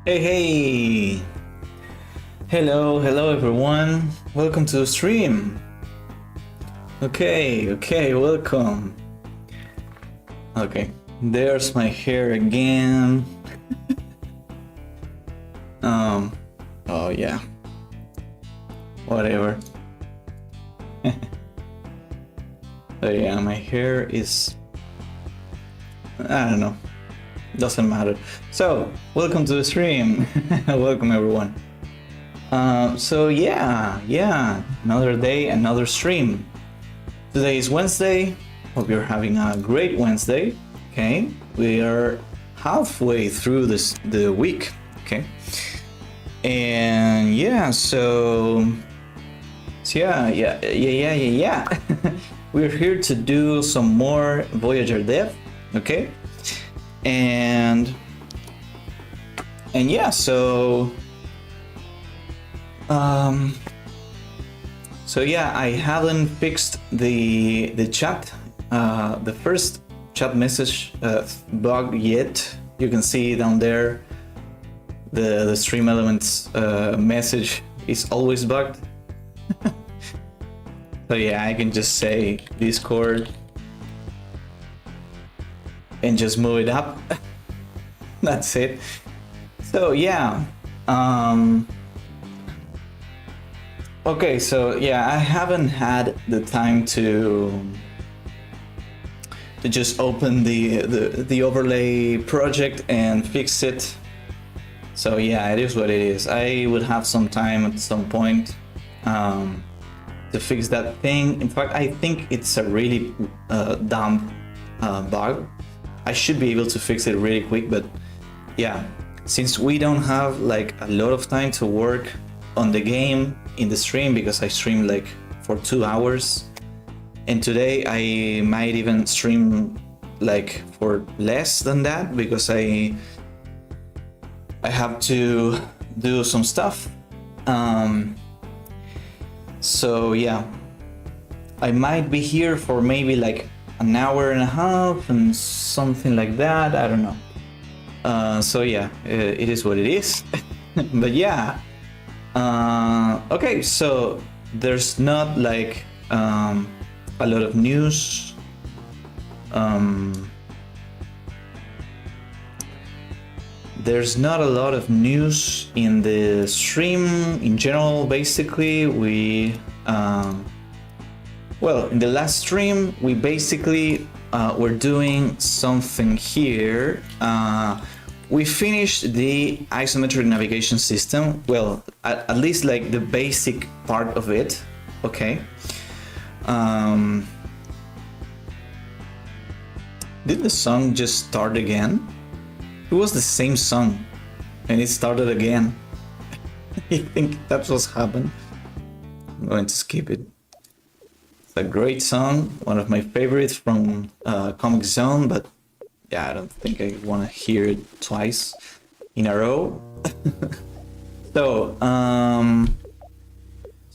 Hey, hey! Hello everyone. Welcome to the stream. Okay, welcome. Okay, there's my hair again. Oh yeah. Whatever. So yeah, my hair is... I don't know. Doesn't matter. So, welcome to the stream. Welcome everyone. So yeah, another day, another stream. Today is Wednesday. Hope you're having a great Wednesday. Okay, we are halfway through the week. Okay, and yeah, so yeah. We're here to do some more Voyager dev. Okay, and yeah, so yeah, I haven't fixed the chat, the first chat message bug yet. You can see down there the stream elements message is always bugged. So yeah, I can just say Discord and just move it up. That's it. So yeah, okay, so yeah, I haven't had the time to just open the overlay project and fix it. So yeah, it is what it is. I would have some time at some point to fix that thing. In fact, I think it's a really dumb bug. I should be able to fix it really quick, but yeah, since we don't have like a lot of time to work on the game in the stream, because I stream like for 2 hours, and today I might even stream like for less than that because I have to do some stuff. So yeah, I might be here for maybe like an hour and a half and something like that. I don't know. So yeah, it is what it is. But yeah, okay, so there's not like a lot of news. There's not a lot of news in the stream in general. Basically, we well, in the last stream, we basically were doing something here. We finished the isometric navigation system. Well, at least like the basic part of it. Okay. Did the song just start again? It was the same song and it started again. I think that's what's happened. I'm going to skip it. It's a great song, one of my favorites from Comic Zone, but yeah, I don't think I want to hear it twice in a row. So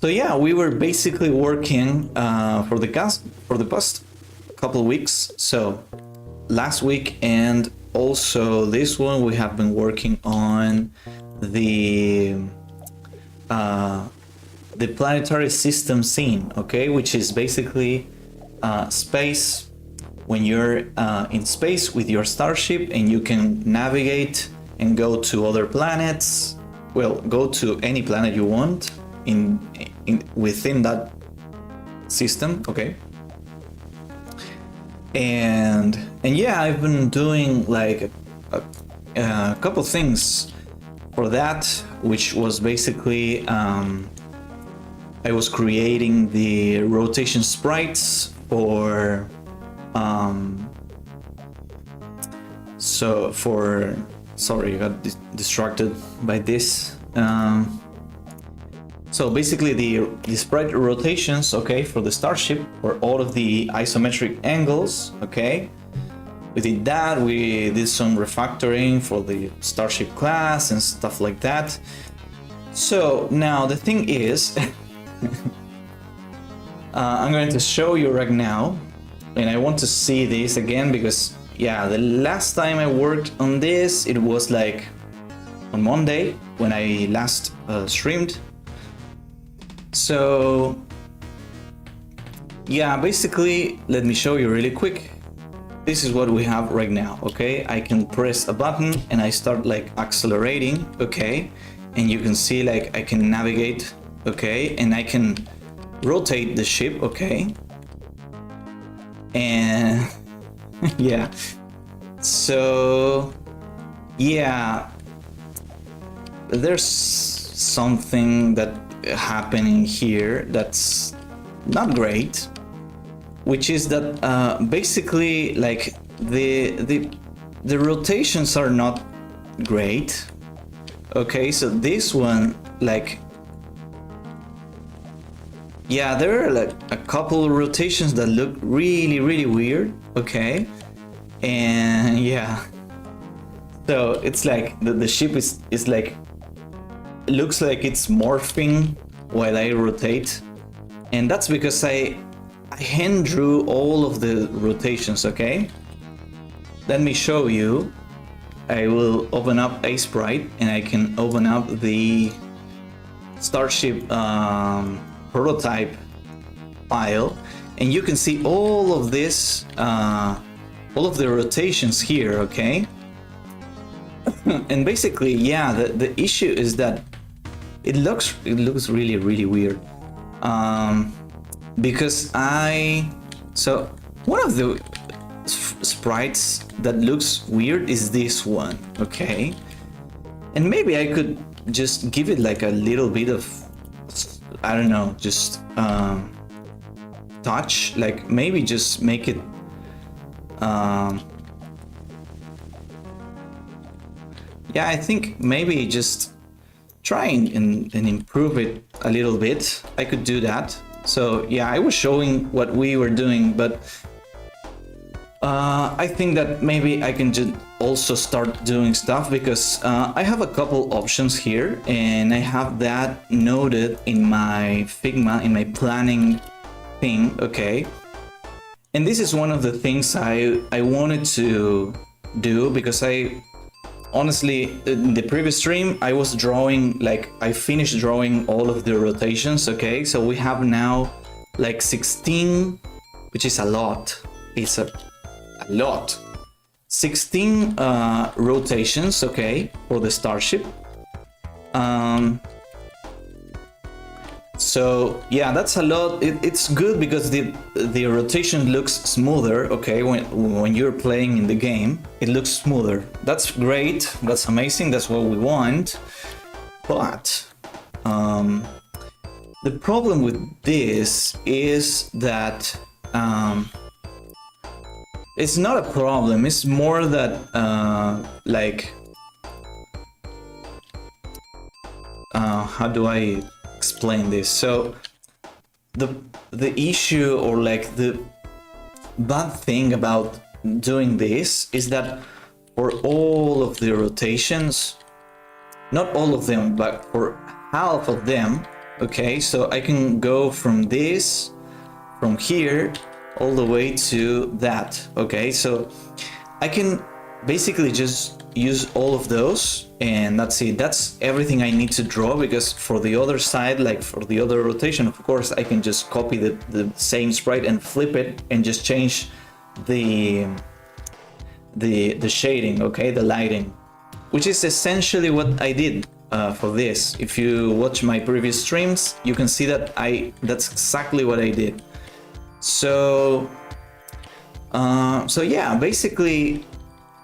yeah, we were basically working for the past couple of weeks. So last week and also this one, we have been working on the planetary system scene, okay, which is basically space. When you're in space with your starship and you can navigate and go to other planets. Well, go to any planet you want within that system, okay. And yeah, I've been doing like a couple things for that, which was basically I was creating the rotation sprites for sorry, I got distracted by this. So basically the sprite rotations, okay, for the starship, for all of the isometric angles, okay. We did that, we did some refactoring for the starship class and stuff like that. So now the thing is, I'm going to show you right now, and I want to see this again because yeah, the last time I worked on this, it was like on Monday when I last streamed. So yeah, basically, let me show you really quick. This is what we have right now, okay? I can press a button and I start like accelerating, okay? And you can see like I can navigate, okay? And I can rotate the ship, okay? And yeah, so yeah, there's something that happening here that's not great, which is that basically like the rotations are not great. Okay, so this one, like, yeah, there are like a couple of rotations that look really weird, okay? And yeah, so it's like the ship is like, looks like it's morphing while I rotate, and that's because I hand drew all of the rotations, okay? Let me show you. I will open up a sprite and I can open up the Starship prototype file, and you can see all of this, all of the rotations here, okay? And basically, yeah, the issue is that it looks really weird, because so one of the sprites that looks weird is this one, okay? And maybe I could just give it like a little bit of, I don't know, just touch, like maybe just make it yeah, I think maybe just trying and improve it a little bit. I could do that. So yeah, I was showing what we were doing, but I think that maybe I can just also start doing stuff, because I have a couple options here and I have that noted in my Figma, in my planning thing, okay? And this is one of the things I wanted to do, because honestly, in the previous stream, I was drawing, like, I finished drawing all of the rotations, okay? So we have now like 16, which is a lot. It's a lot. 16 rotations, okay, for the Starship. So yeah, that's a lot. It's good because the rotation looks smoother, okay? When you're playing in the game, it looks smoother. That's great. That's amazing. That's what we want. But the problem with this is that it's not a problem. It's more that like how do I explain this? So the issue, or like the bad thing about doing this, is that for all of the rotations, not all of them, but for half of them, okay, so I can go from this, from here, all the way to that, okay? So I can basically just use all of those, and that's it. That's everything I need to draw, because for the other side, like for the other rotation, of course, I can just copy the same sprite and flip it and just change the shading, okay, the lighting, which is essentially what I did for this. If you watch my previous streams, you can see that that's exactly what I did. So so yeah, basically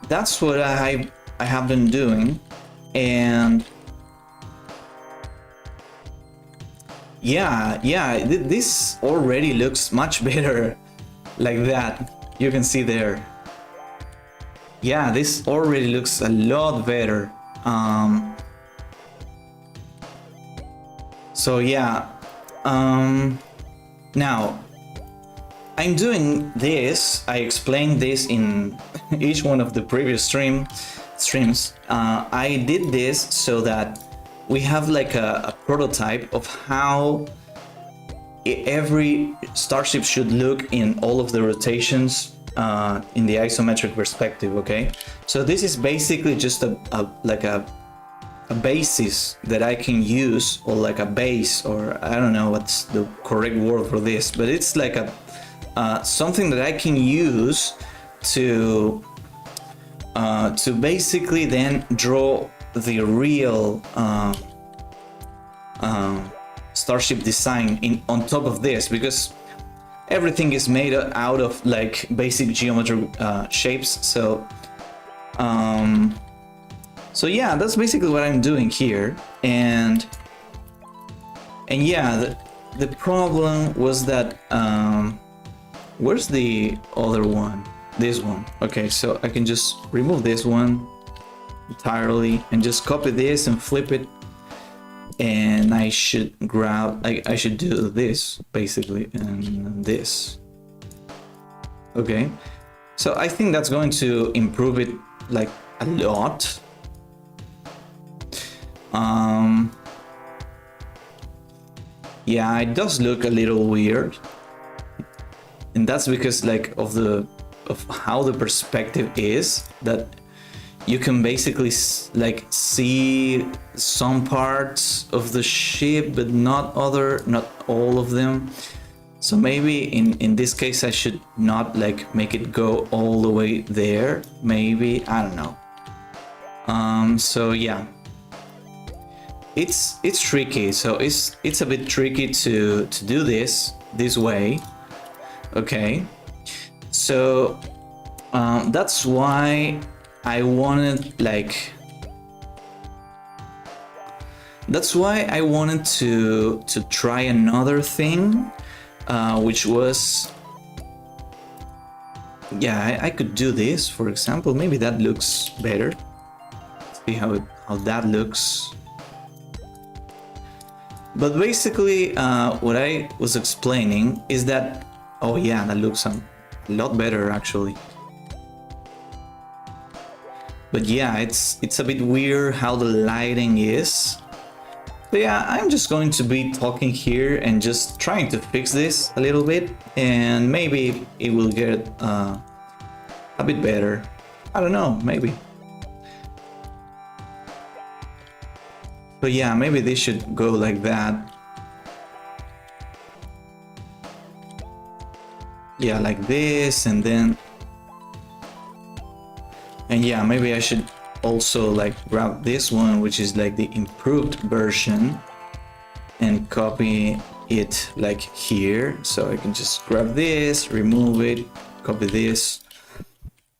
that's what I have been doing, and yeah, this already looks much better like that. You can see there. Yeah, this already looks a lot better. So yeah, now I'm doing this. I explained this in each one of the previous streams. I did this so that we have like a prototype of how every starship should look in all of the rotations in the isometric perspective, okay? So this is basically just like a a basis that I can use, or like a base, or I don't know what's the correct word for this, but it's like a something that I can use to basically then draw the real starship design on top of this, because everything is made out of like basic geometry shapes. So yeah, that's basically what I'm doing here. And yeah, the problem was that where's the other one? This one. Okay, so I can just remove this one entirely and just copy this and flip it, and I should grab, I should do this basically, and this. Okay, so I think that's going to improve it like a lot. Yeah, it does look a little weird, and that's because like of how the perspective is, that you can basically like see some parts of the ship but not all of them. So maybe in this case I should not like make it go all the way there, maybe, I don't know. So yeah, it's tricky. So it's a bit tricky to do this way. Okay, so that's why I wanted to try another thing, which was, yeah, I could do this, for example. Maybe that looks better. See how that looks. But basically, what I was explaining is that, oh yeah, that looks a lot better actually. But yeah, it's a bit weird how the lighting is. But yeah, I'm just going to be talking here and just trying to fix this a little bit, and maybe it will get a bit better. I don't know, maybe. But yeah, maybe they should go like that. Yeah, like this, and then... And yeah, maybe I should also like grab this one, which is like the improved version, and copy it like here. So I can just grab this, remove it, copy this,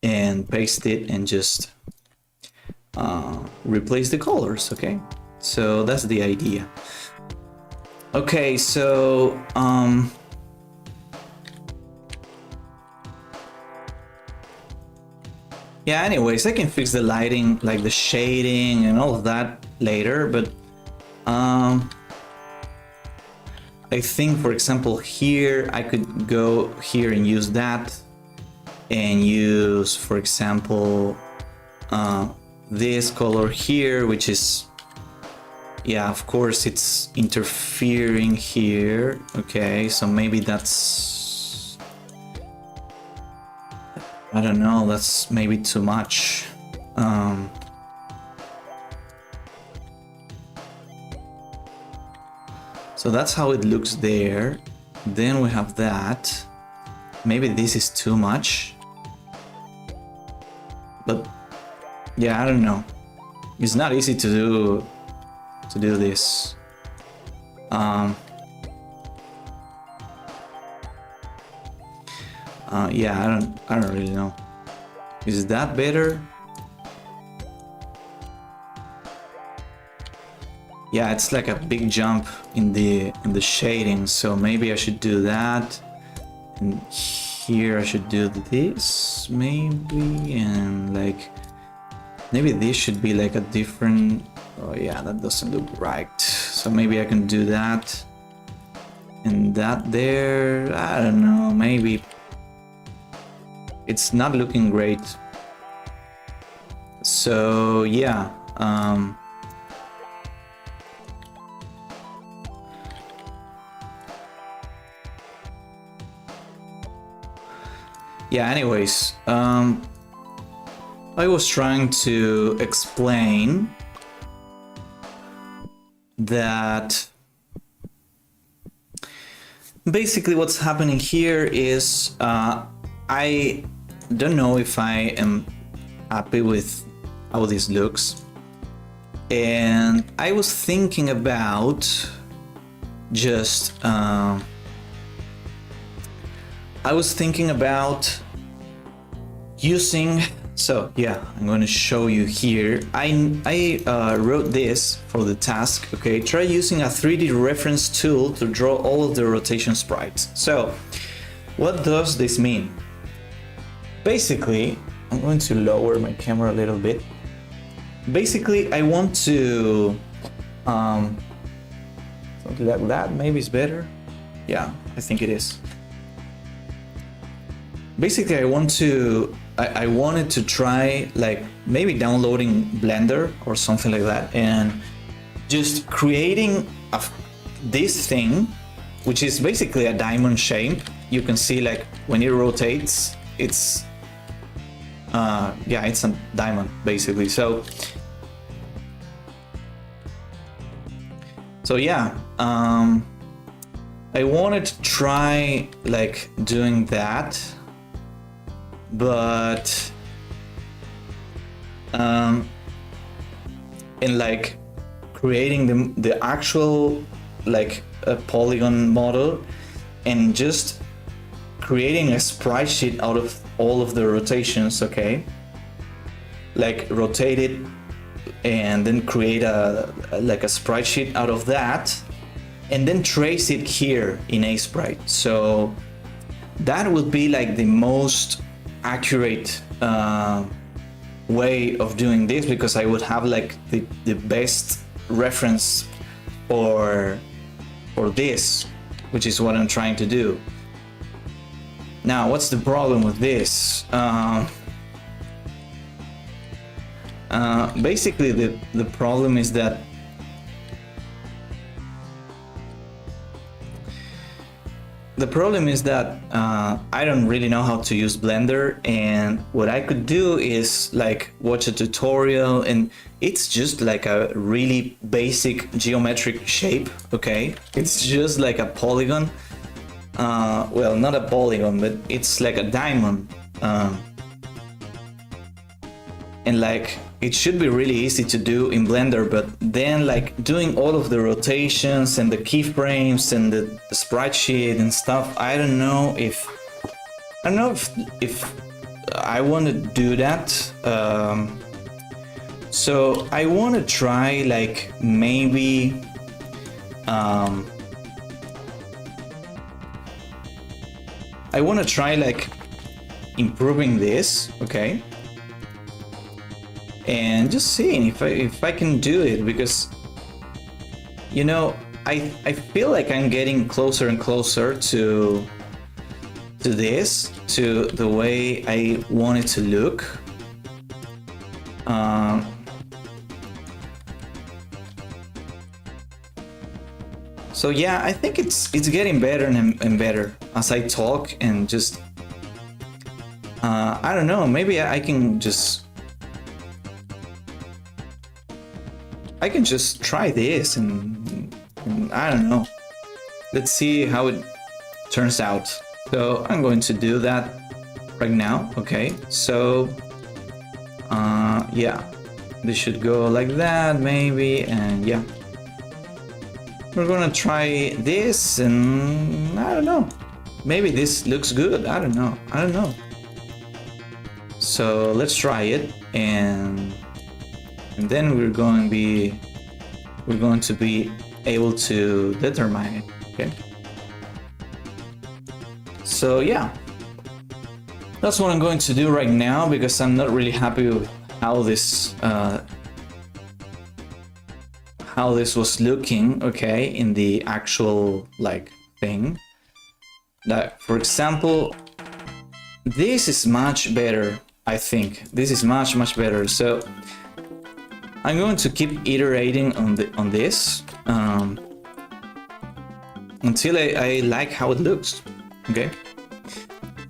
and paste it, and just replace the colors. Okay, so that's the idea. Okay, so yeah, anyways, I can fix the lighting, like the shading and all of that later, but I think, for example, here I could go here and use that, and use, for example, this color here, which is, yeah, of course it's interfering here. Okay, so maybe that's, I don't know, that's maybe too much. So that's how it looks there. Then we have that. Maybe this is too much. But yeah, I don't know. It's not easy to do this. Yeah, I don't really know. Is that better? Yeah, it's like a big jump in the shading, so maybe I should do that. And here I should do this, maybe, and like maybe this should be like a different. Oh yeah, that doesn't look right. So maybe I can do that and that there. I don't know, maybe it's not looking great. So yeah, yeah, anyways, I was trying to explain that basically what's happening here is I don't know if I am happy with how this looks, and I was thinking about just using, so yeah, I'm going to show you here. I wrote this for the task. Okay, try using a 3D reference tool to draw all of the rotation sprites. So what does this mean? Basically, I'm going to lower my camera a little bit. Basically, I want to something like that. Maybe it's better. Yeah, I think it is. Basically, I wanted to try like maybe downloading Blender or something like that and just creating this thing, which is basically a diamond shape. You can see like when it rotates, it's yeah, it's a diamond basically. So yeah, I wanted to try like doing that, but in like creating the actual like a polygon model and just creating a sprite sheet out of all of the rotations. Okay, like rotate it and then create a sprite sheet out of that and then trace it here in a sprite. So that would be like the most accurate way of doing this, because I would have like the best reference for this, which is what I'm trying to do. Now, what's the problem with this? Basically, the problem is that I don't really know how to use Blender, and what I could do is like watch a tutorial, and it's just like a really basic geometric shape. Okay, it's just like a polygon. Well, not a polygon, but it's like a diamond. And like it should be really easy to do in Blender, but then like doing all of the rotations and the keyframes and the sprite sheet and stuff, I don't know if I want to do that. So I want to try like maybe I want to try like improving this, okay? And just seeing if I can do it, because you know I feel like I'm getting closer and closer to this, to the way I want it to look. So yeah, I think it's getting better and better as I talk, and just I don't know, maybe I can just try this and I don't know. Let's see how it turns out. So I'm going to do that right now. Okay, so yeah, this should go like that maybe, and yeah, we're gonna try this, and I don't know, maybe this looks good. I don't know. So let's try it, and then we're going to be able to determine it. Okay, so yeah, that's what I'm going to do right now, because I'm not really happy with how this was looking, okay, in the actual like thing. Like for example, this is much better. I think this is much better. So I'm going to keep iterating on this until I like how it looks. Okay,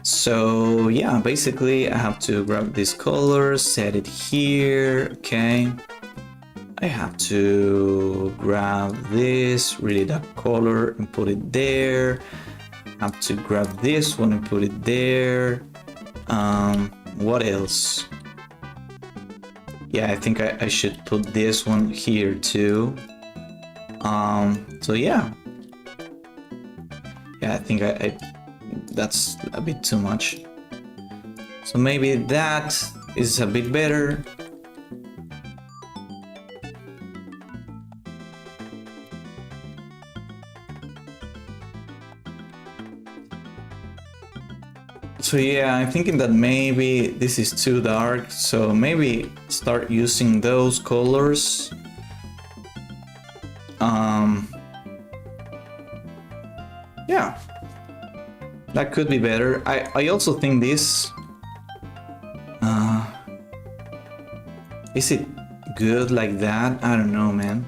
so yeah, basically I have to grab this color, set it here. Okay, I have to grab this really dark color and put it there. I have to grab this one and put it there. What else? Yeah, I think I should put this one here too. So yeah. Yeah, I think I that's a bit too much. So maybe that is a bit better. So yeah, I'm thinking that maybe this is too dark, so maybe start using those colors. Yeah, that could be better. I also think this, is it good like that? I don't know, man.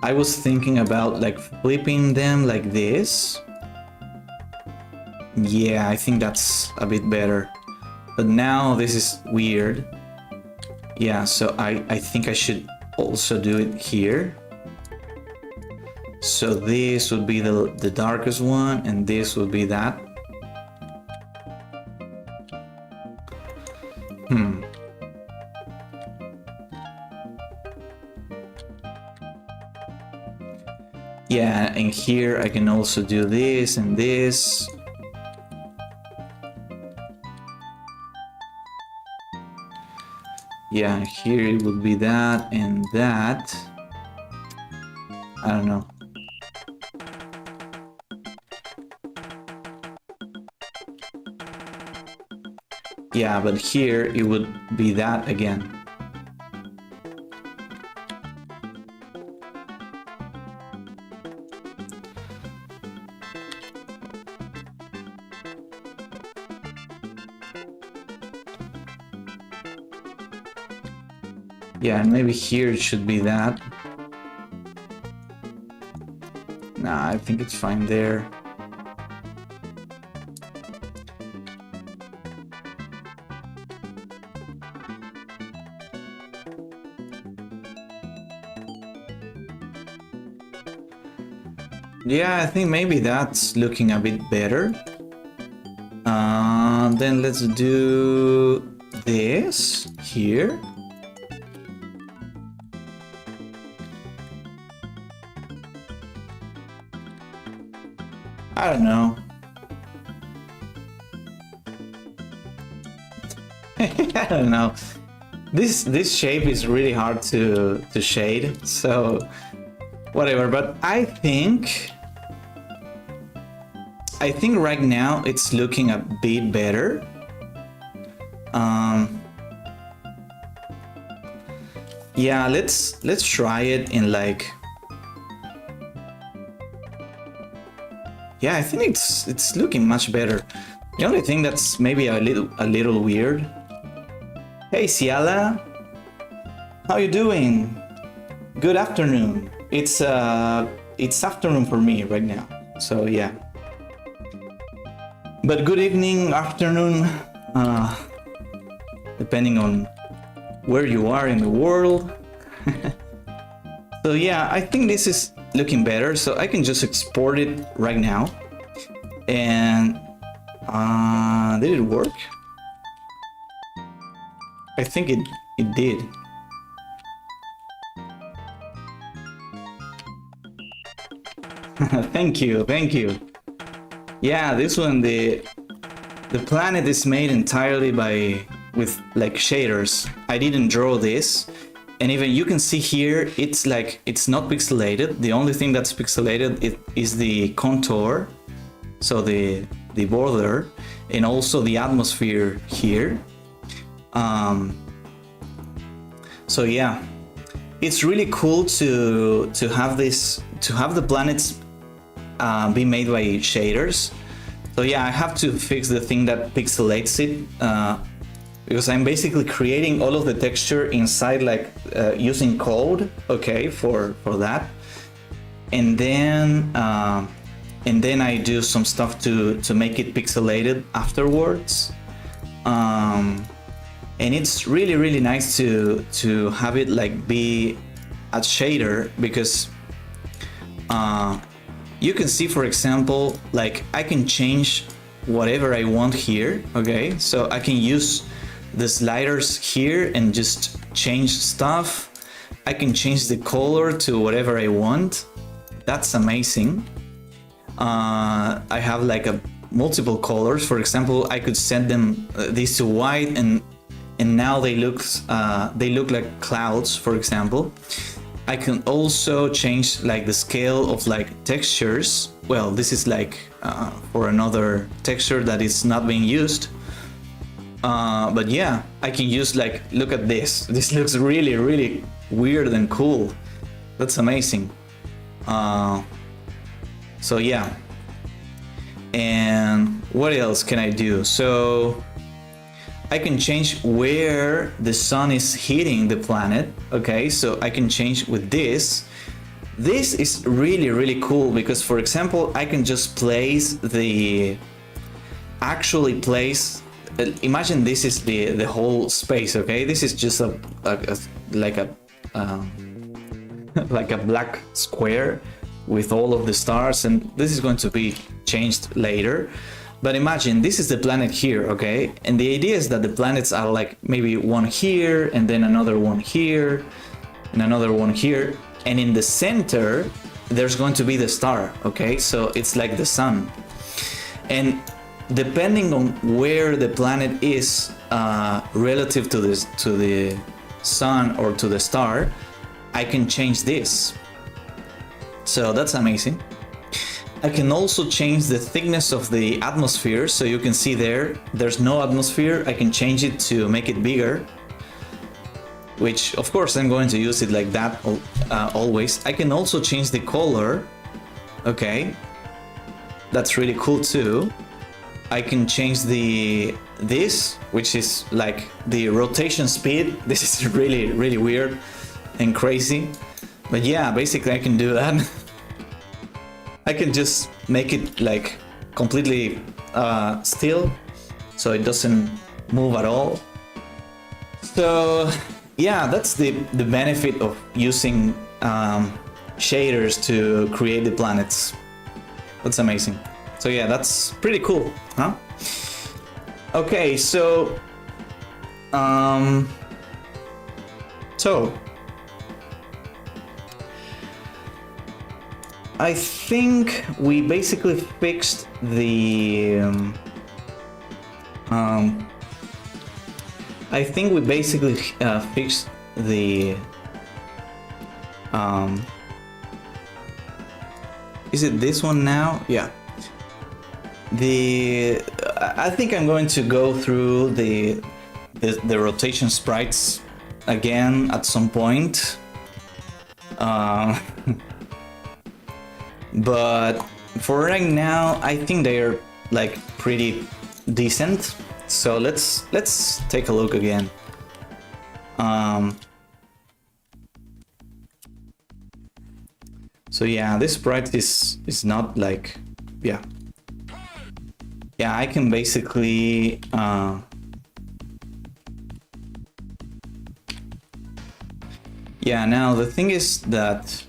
I was thinking about like flipping them like this. Yeah, I think that's a bit better. But now this is weird. Yeah, so I think I should also do it here. So this would be the darkest one, and this would be that. Yeah, and here I can also do this and this. Yeah, here it would be that and that. I don't know. Yeah, but here it would be that again. Yeah, and maybe here it should be that. Nah, I think it's fine there. Yeah, I think maybe that's looking a bit better. Then let's do this here. I don't know. I don't know. This shape is really hard to shade, so whatever. But I think right now it's looking a bit better. Yeah, let's try it in like. Yeah, I think it's looking much better. The only thing that's maybe a little weird. Hey Ciala, how you doing? Good afternoon. It's afternoon for me right now. So yeah. But good evening, afternoon, depending on where you are in the world. So yeah, I think this is looking better, so I can just export it right now. And did it work? I think it did. Thank you. Yeah, this one, the planet is made entirely with like shaders. I didn't draw this. And even you can see here, it's like, it's not pixelated. The only thing that's pixelated is the contour. So the border, and also the atmosphere here. So yeah, it's really cool to have the planets be made by shaders. So yeah, I have to fix the thing that pixelates it, because I'm basically creating all of the texture inside, like using code, okay, for that, and then I do some stuff to make it pixelated afterwards. and it's really nice to have it like be a shader, because you can see, for example, like I can change whatever I want here. Okay, so I can use the sliders here and just change stuff. I can change the color to whatever I want. That's amazing. I have like a multiple colors. For example, I could set them these to white, and now they look like clouds, for example. I can also change like the scale of like textures. Well, this is like for another texture that is not being used. But yeah, I can use like, look at this. This looks really weird and cool. That's amazing. So yeah. And what else can I do? So I can change where the sun is hitting the planet. Okay, so I can change with this. This is really cool because, for example, I can just place imagine this is the whole space. Okay, this is just like a black square with all of the stars, and this is going to be changed later. But imagine this is the planet here, okay? And the idea is that the planets are like maybe one here, and then another one here, and another one here. And in the center, there's going to be the star, okay? So it's like the sun. And depending on where the planet is relative to the sun or to the star, I can change this. So that's amazing. I can also change the thickness of the atmosphere. So you can see there's no atmosphere. I can change it to make it bigger, which of course I'm going to use it like that always. I can also change the color. Okay, that's really cool too. I can change this, which is like the rotation speed. This is really weird and crazy. But yeah, basically I can do that. I can just make it like completely still, so it doesn't move at all. So yeah, that's the benefit of using shaders to create the planets. That's amazing. So yeah, that's pretty cool, huh? Okay, so I think we basically fixed the is it this one now? Yeah. I think I'm going to go through the rotation sprites again at some point. But for right now, I think they're like pretty decent. So let's take a look again. So yeah, this sprite is not like, yeah, I can basically yeah. Now the thing is that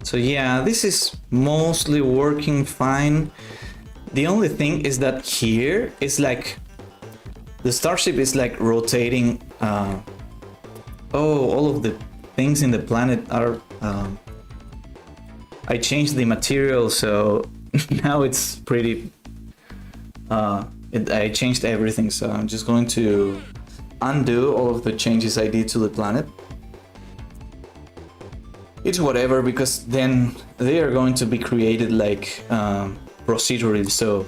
so yeah, this is mostly working fine. The only thing is that here is like the starship is like rotating. All of the things in the planet are I changed the material, so now it's pretty I changed everything, so I'm just going to undo all of the changes I did to the planet. It's whatever, because then they are going to be created like procedurally. So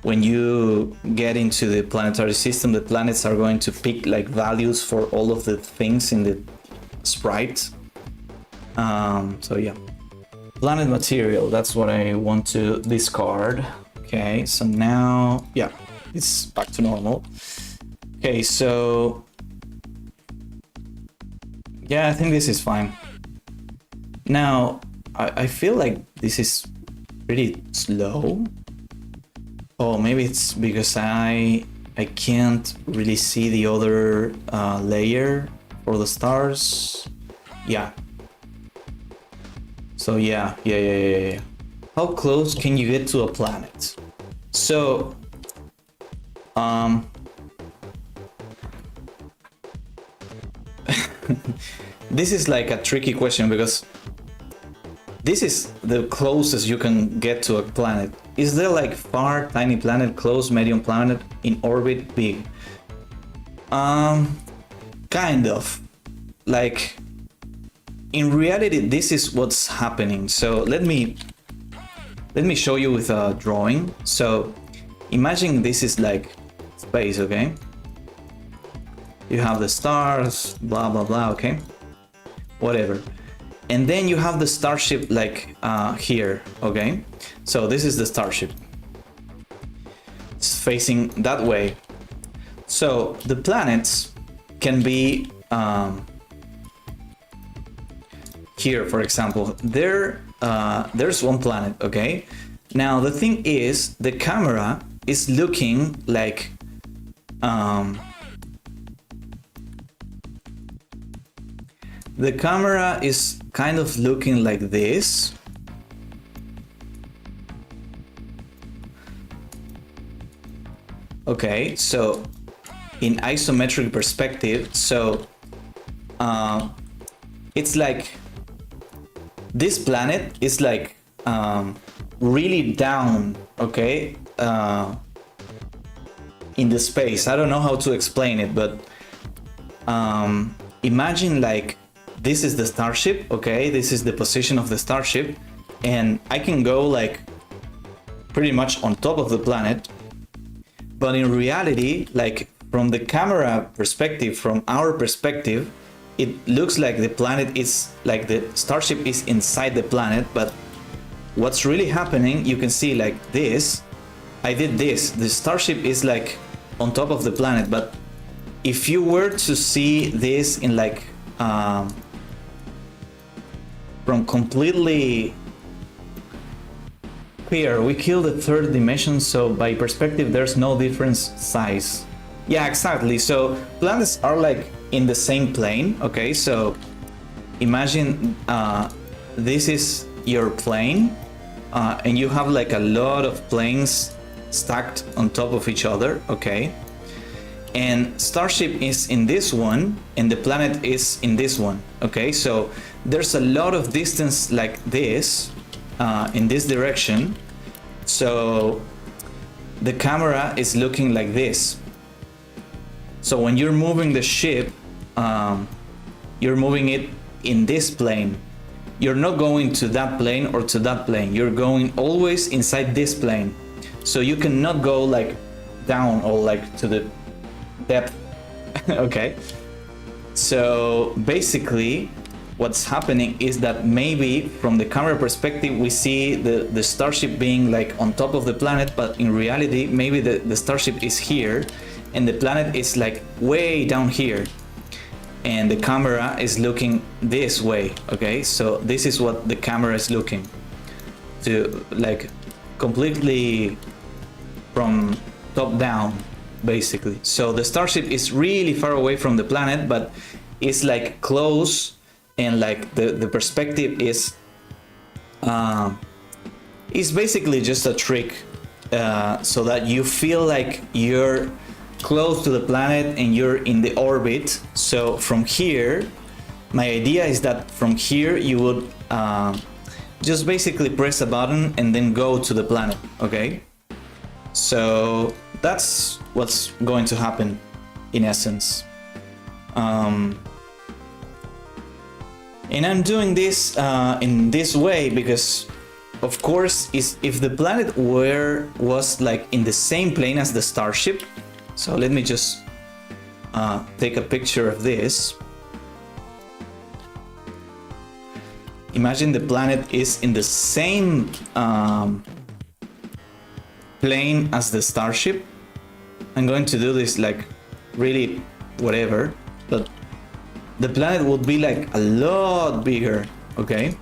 when you get into the planetary system, the planets are going to pick like values for all of the things in the sprite. So yeah, planet material, that's what I want to discard. Okay, so now yeah, it's back to normal. Okay, so yeah, I think this is fine. Now, I feel like this is pretty slow. Oh, maybe it's because I can't really see the other layer for the stars. Yeah. So yeah. How close can you get to a planet? So, this is like a tricky question because this is the closest you can get to a planet. Is there like far, tiny planet, close, medium planet, in orbit, big? Kind of. Like, in reality, this is what's happening. So let me show you with a drawing. So imagine this is like space, okay? You have the stars, blah, blah, blah, okay? Whatever. And then you have the starship like here, okay? So this is the starship. It's facing that way. So the planets can be here, for example. There's one planet, okay? Now the thing is, the camera is looking like the camera is kind of looking like this. Okay, so in isometric perspective, so it's like this planet is like really down, okay, in the space. I don't know how to explain it, but imagine like this is the starship, okay? This is the position of the starship, and I can go like pretty much on top of the planet. But in reality, like from the camera perspective, from our perspective, it looks like the planet is like the starship is inside the planet. But what's really happening, you can see like this. I did this. The starship is like on top of the planet. But if you were to see this in like from completely here, we kill the third dimension, so by perspective there's no difference size. Yeah, exactly. So planets are like in the same plane, okay? So imagine this is your plane, and you have like a lot of planes stacked on top of each other, okay? And starship is in this one and the planet is in this one, okay? So there's a lot of distance like this in this direction, so the camera is looking like this. So when you're moving the ship, you're moving it in this plane. You're not going to that plane or to that plane, you're going always inside this plane. So you cannot go like down or like to the depth. Okay, so basically what's happening is that maybe from the camera perspective we see the starship being like on top of the planet, but in reality maybe the starship is here and the planet is like way down here and the camera is looking this way. Okay, so this is what the camera is looking to, like completely from top down basically. So the starship is really far away from the planet, but it's like close, and like the perspective is basically just a trick so that you feel like you're close to the planet and you're in the orbit. So from here, my idea is that from here you would just basically press a button and then go to the planet, okay? So that's what's going to happen in essence. And I'm doing this in this way because, of course, if the planet was like in the same plane as the starship. So let me just take a picture of this. Imagine the planet is in the same plane as the starship. I'm going to do this like really whatever, but the planet would be like a lot bigger, okay?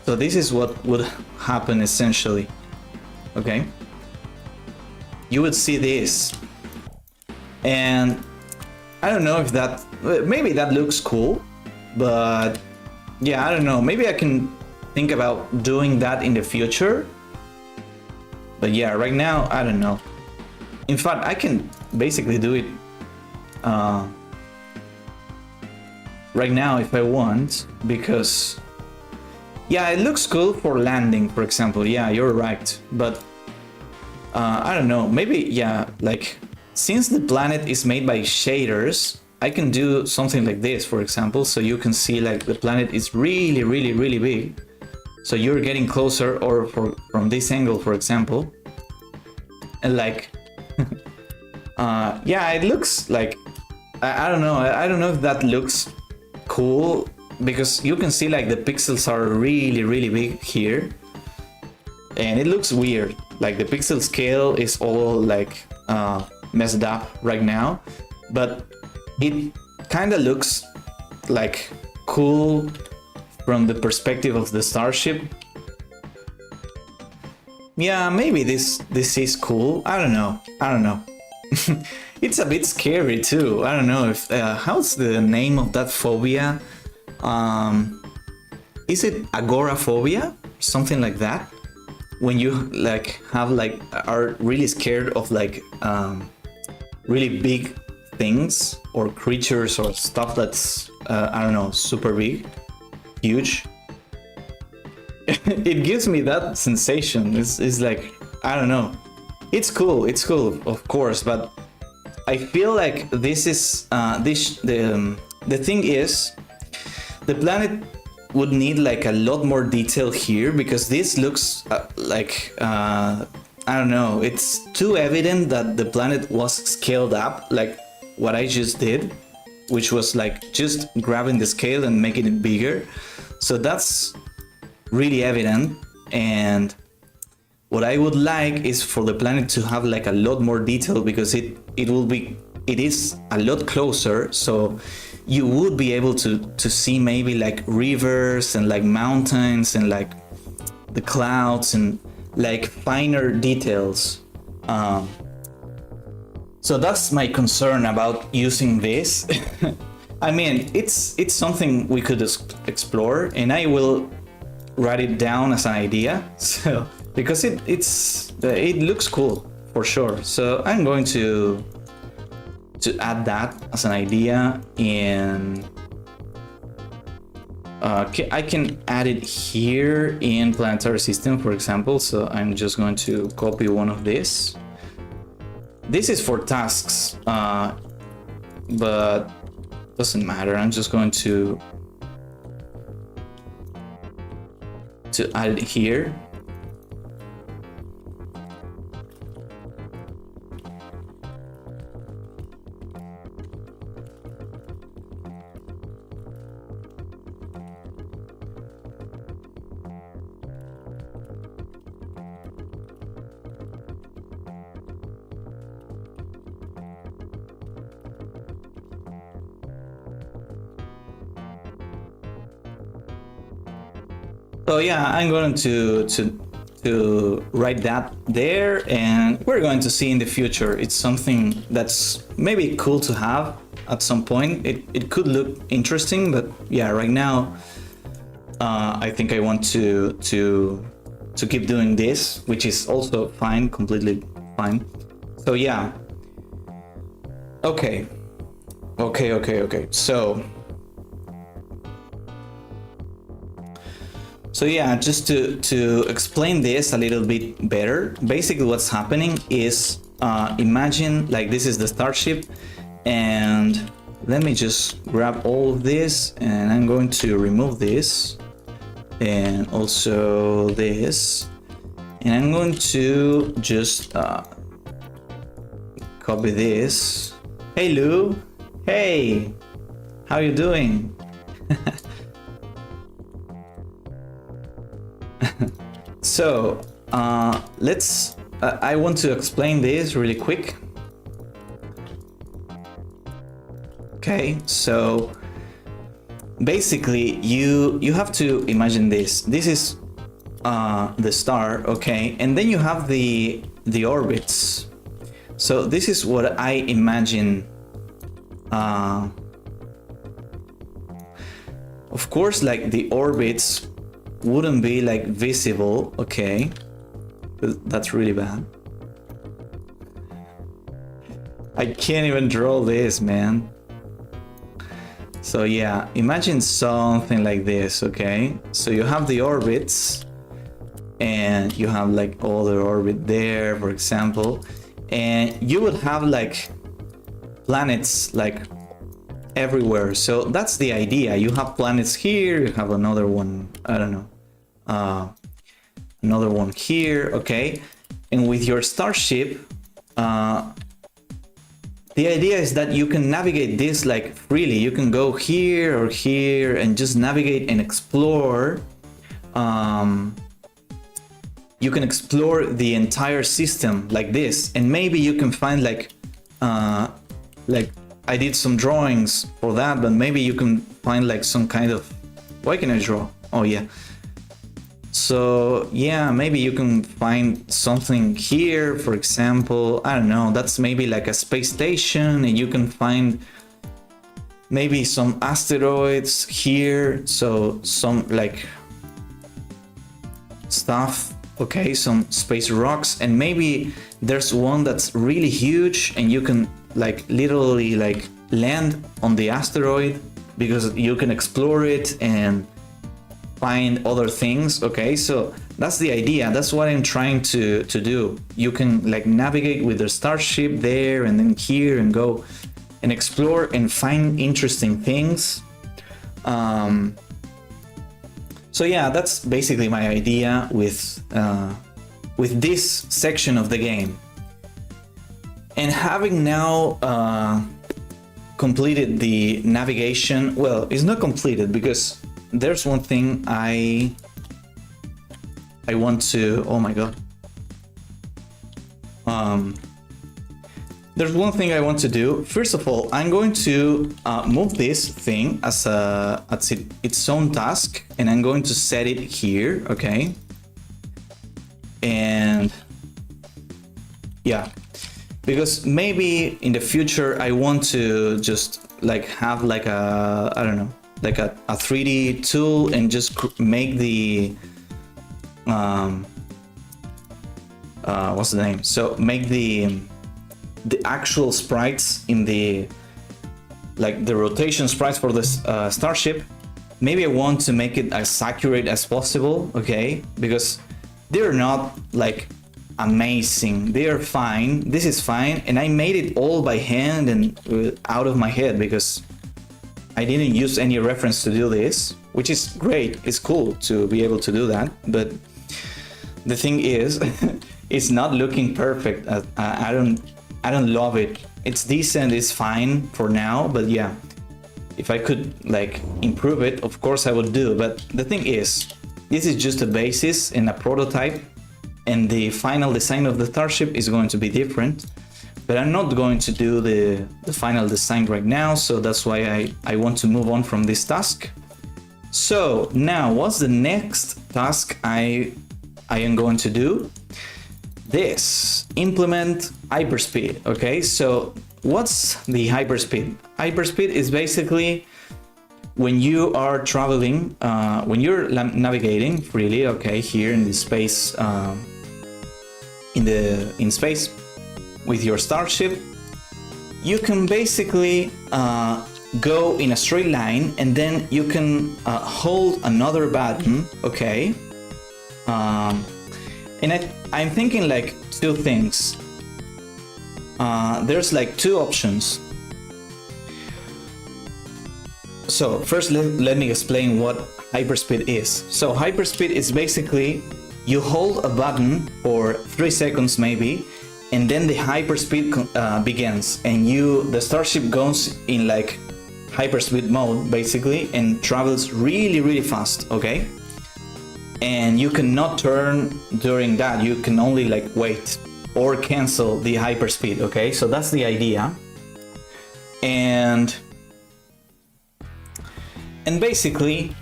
So this is what would happen essentially, okay? You would see this, and I don't know if that, maybe that looks cool, but yeah, I don't know, maybe I can think about doing that in the future, but yeah, right now, I don't know. In fact, I can basically do it right now if I want, because yeah, it looks cool for landing, for example. Yeah, you're right, but I don't know, maybe, yeah, like since the planet is made by shaders, I can do something like this, for example, so you can see like the planet is really, really, really big. So you're getting closer, or from this angle, for example, and like yeah, it looks like, I don't know, I don't know if that looks cool, because you can see like the pixels are really, really big here, and it looks weird, like the pixel scale is all like messed up right now, but it kind of looks like cool from the perspective of the starship. Yeah, maybe this is cool. I don't know. It's a bit scary too. I don't know if how's the name of that phobia? Is it agoraphobia? Something like that? When you like have like are really scared of like really big things or creatures or stuff that's I don't know, super big, huge. It gives me that sensation. It's like, I don't know. It's cool, of course, but I feel like this is the thing is, the planet would need like a lot more detail here, because this looks like I don't know, it's too evident that the planet was scaled up, like what I just did, which was like just grabbing the scale and making it bigger. So that's really evident, and what I would like is for the planet to have like a lot more detail, because it is a lot closer, so you would be able to see maybe like rivers and like mountains and like the clouds and like finer details. So that's my concern about using this. I mean, it's something we could explore, and I will write it down as an idea. So because it looks cool for sure. So I'm going to add that as an idea, and I can add it here in planetary system, for example. So I'm just going to copy one of these. This is for tasks, but doesn't matter. I'm just going to add it here. So yeah, I'm going to write that there, and we're going to see in the future. It's something that's maybe cool to have at some point. It could look interesting, but yeah, right now I think I want to keep doing this, which is also fine, completely fine. So yeah. Okay. So yeah, just to explain this a little bit better, basically what's happening is, imagine like this is the starship, and let me just grab all of this, and I'm going to remove this, and also this, and I'm going to just copy this. Hey Lou, hey, how you doing? So let's I want to explain this really quick. Okay, so basically you have to imagine this. This is the star, okay, and then you have the orbits. So this is what I imagine. Of course, like the orbits wouldn't be like visible, okay, that's really bad. I can't even draw this, man. So yeah, imagine something like this, okay? So you have the orbits and you have like other orbit there, for example, and you would have like planets like everywhere. So that's the idea. You have planets here, you have another one, I don't know, another one here, okay? And with your starship, the idea is that you can navigate this like freely. You can go here or here and just navigate and explore. You can explore the entire system like this, and maybe you can find like I did some drawings for that, but maybe you can find like some kind of, why can I draw? Oh yeah. So yeah, maybe you can find something here, for example, I don't know, that's maybe like a space station, and you can find maybe some asteroids here, so some like stuff, okay, some space rocks, and maybe there's one that's really huge and you can like literally like land on the asteroid because you can explore it and find other things, okay? So that's the idea, that's what I'm trying to do. You can like navigate with the starship there and then here and go and explore and find interesting things. So yeah, that's basically my idea with this section of the game. And having now completed the navigation, well, it's not completed because there's one thing I want to, oh my god. There's one thing I want to do. First of all, I'm going to move this thing as its own task, and I'm going to set it here, okay? And yeah, because maybe in the future I want to just like have like a, I don't know, like a 3D tool and just make the what's the name? So make the actual sprites in the, like the rotation sprites for this starship. Maybe I want to make it as accurate as possible, okay? Because they're not like amazing, they're fine, this is fine, and I made it all by hand and out of my head because I didn't use any reference to do this, which is great, it's cool to be able to do that, but the thing is, it's not looking perfect. I don't love it. It's decent, it's fine for now, but yeah, if I could like improve it, of course I would do. But the thing is, this is just a basis and a prototype, and the final design of the starship is going to be different. But I'm not going to do the final design right now, so that's why I want to move on from this task. So now, what's the next task I am going to do? This, implement hyperspeed. Okay, so what's the hyperspeed? Hyperspeed is basically when you are traveling, when you're navigating freely, okay, here in the space, in space with your starship, you can basically go in a straight line, and then you can hold another button, okay? And I'm thinking like two things. There's like two options. So first let me explain what hyperspeed is. So hyperspeed is basically you hold a button for 3 seconds maybe, and then the hyperspeed begins, and the starship goes in like hyperspeed mode basically and travels really fast, okay? And you cannot turn during that, you can only like wait or cancel the hyperspeed, okay? So that's the idea. And And basically,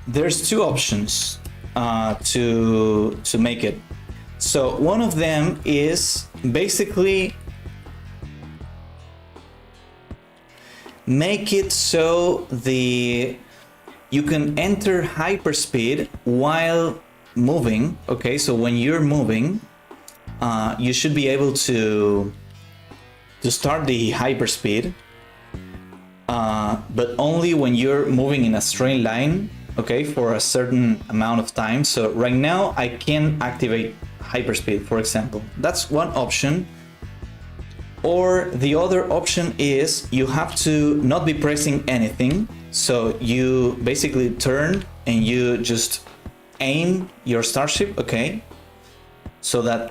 there's two options to make it. So one of them is basically make it so you can enter hyperspeed while moving. Okay, so when you're moving, you should be able to start the hyperspeed, but only when you're moving in a straight line, okay, for a certain amount of time. So right now I can activate hyperspeed, for example. That's one option. Or the other option is you have to not be pressing anything. So you basically turn and you just aim your starship, okay, so that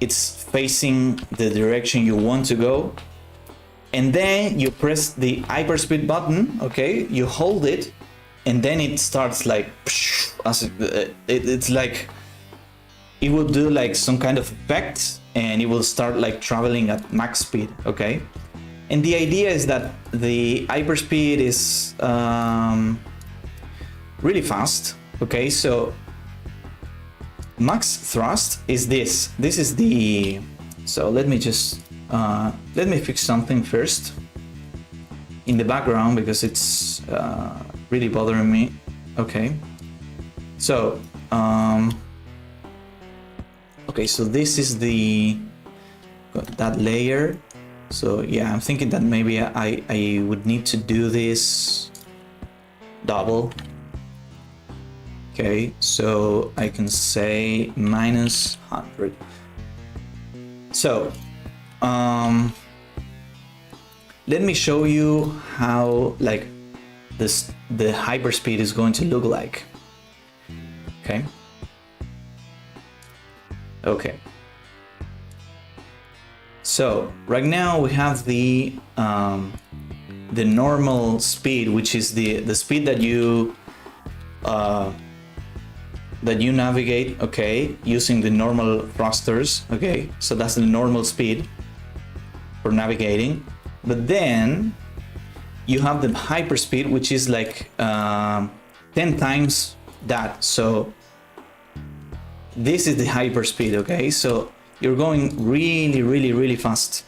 it's facing the direction you want to go. And then you press the hyperspeed button, okay, you hold it, and then it starts like, it's like, it will do like some kind of effect, and it will start like traveling at max speed, okay? And the idea is that the hyperspeed is really fast, okay? So max thrust is this. This is the, so let me just, let me fix something first in the background because it's really bothering me. Okay. So, okay, so this is that layer. So yeah, I'm thinking that maybe I would need to do this double. Okay, so I can say -100. So, let me show you how like the hyperspeed is going to look like. Okay. Okay. So right now we have the normal speed, which is the speed that you navigate, okay, using the normal thrusters, okay, so that's the normal speed for navigating. But then you have the hyperspeed, which is like 10 times that. So this is the hyperspeed, okay, so you're going really fast.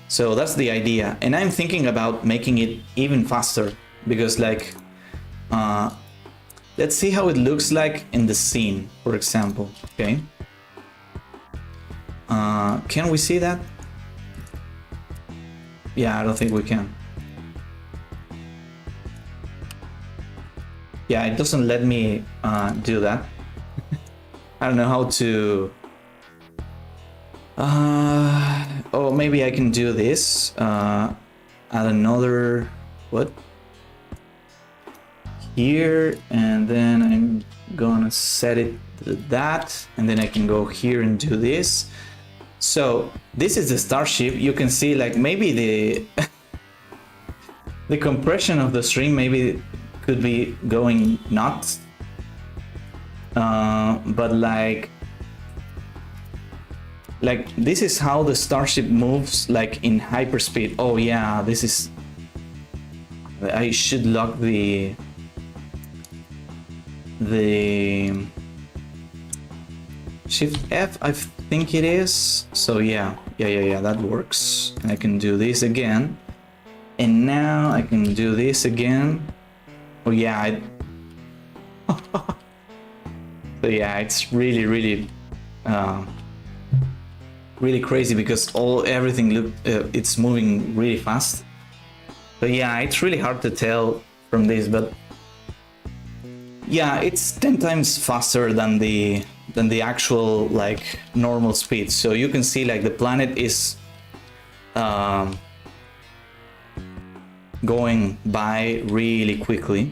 So that's the idea, and I'm thinking about making it even faster because like let's see how it looks like in the scene, for example. Okay, can we see that? Yeah, I don't think we can. Yeah, it doesn't let me do that. I don't know how to oh, maybe I can do this add another here, and then I'm gonna set it to that, and then I can go here and do this. So this is the starship. You can see like maybe the the compression of the stream maybe could be going nuts, but like this is how the starship moves like in hyperspeed. Oh yeah, this is, I should lock the Shift F, I think it is. So yeah, that works. And I can do this again, and now I can do this again. Oh yeah, so yeah, it's really crazy because everything it's moving really fast. But yeah, it's really hard to tell from this, but yeah, it's 10 times faster than the actual like normal speed. So you can see like the planet is going by really quickly.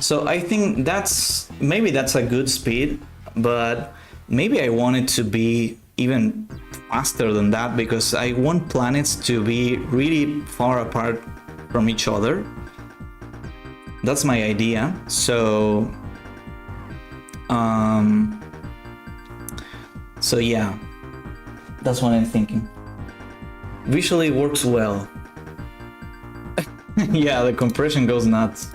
So I think maybe that's a good speed, but maybe I want it to be even faster than that because I want planets to be really far apart from each other. That's my idea. So so yeah, that's what I'm thinking. Visually works well. Yeah, the compression goes nuts.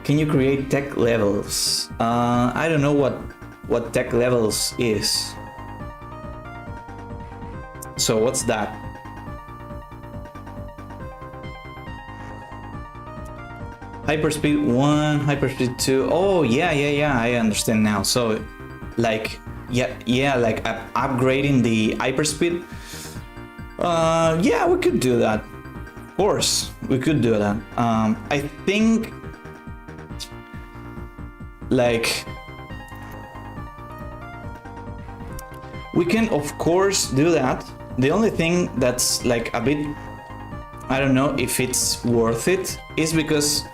Can you create tech levels? I don't know what tech levels is. So what's that? Hyperspeed 1, hyperspeed 2. Oh, yeah, I understand now. So, like, yeah, like upgrading the hyperspeed. Yeah, we could do that. Of course, we could do that. I think, like, we can, of course, do that. The only thing that's like a bit, I don't know if it's worth it, is because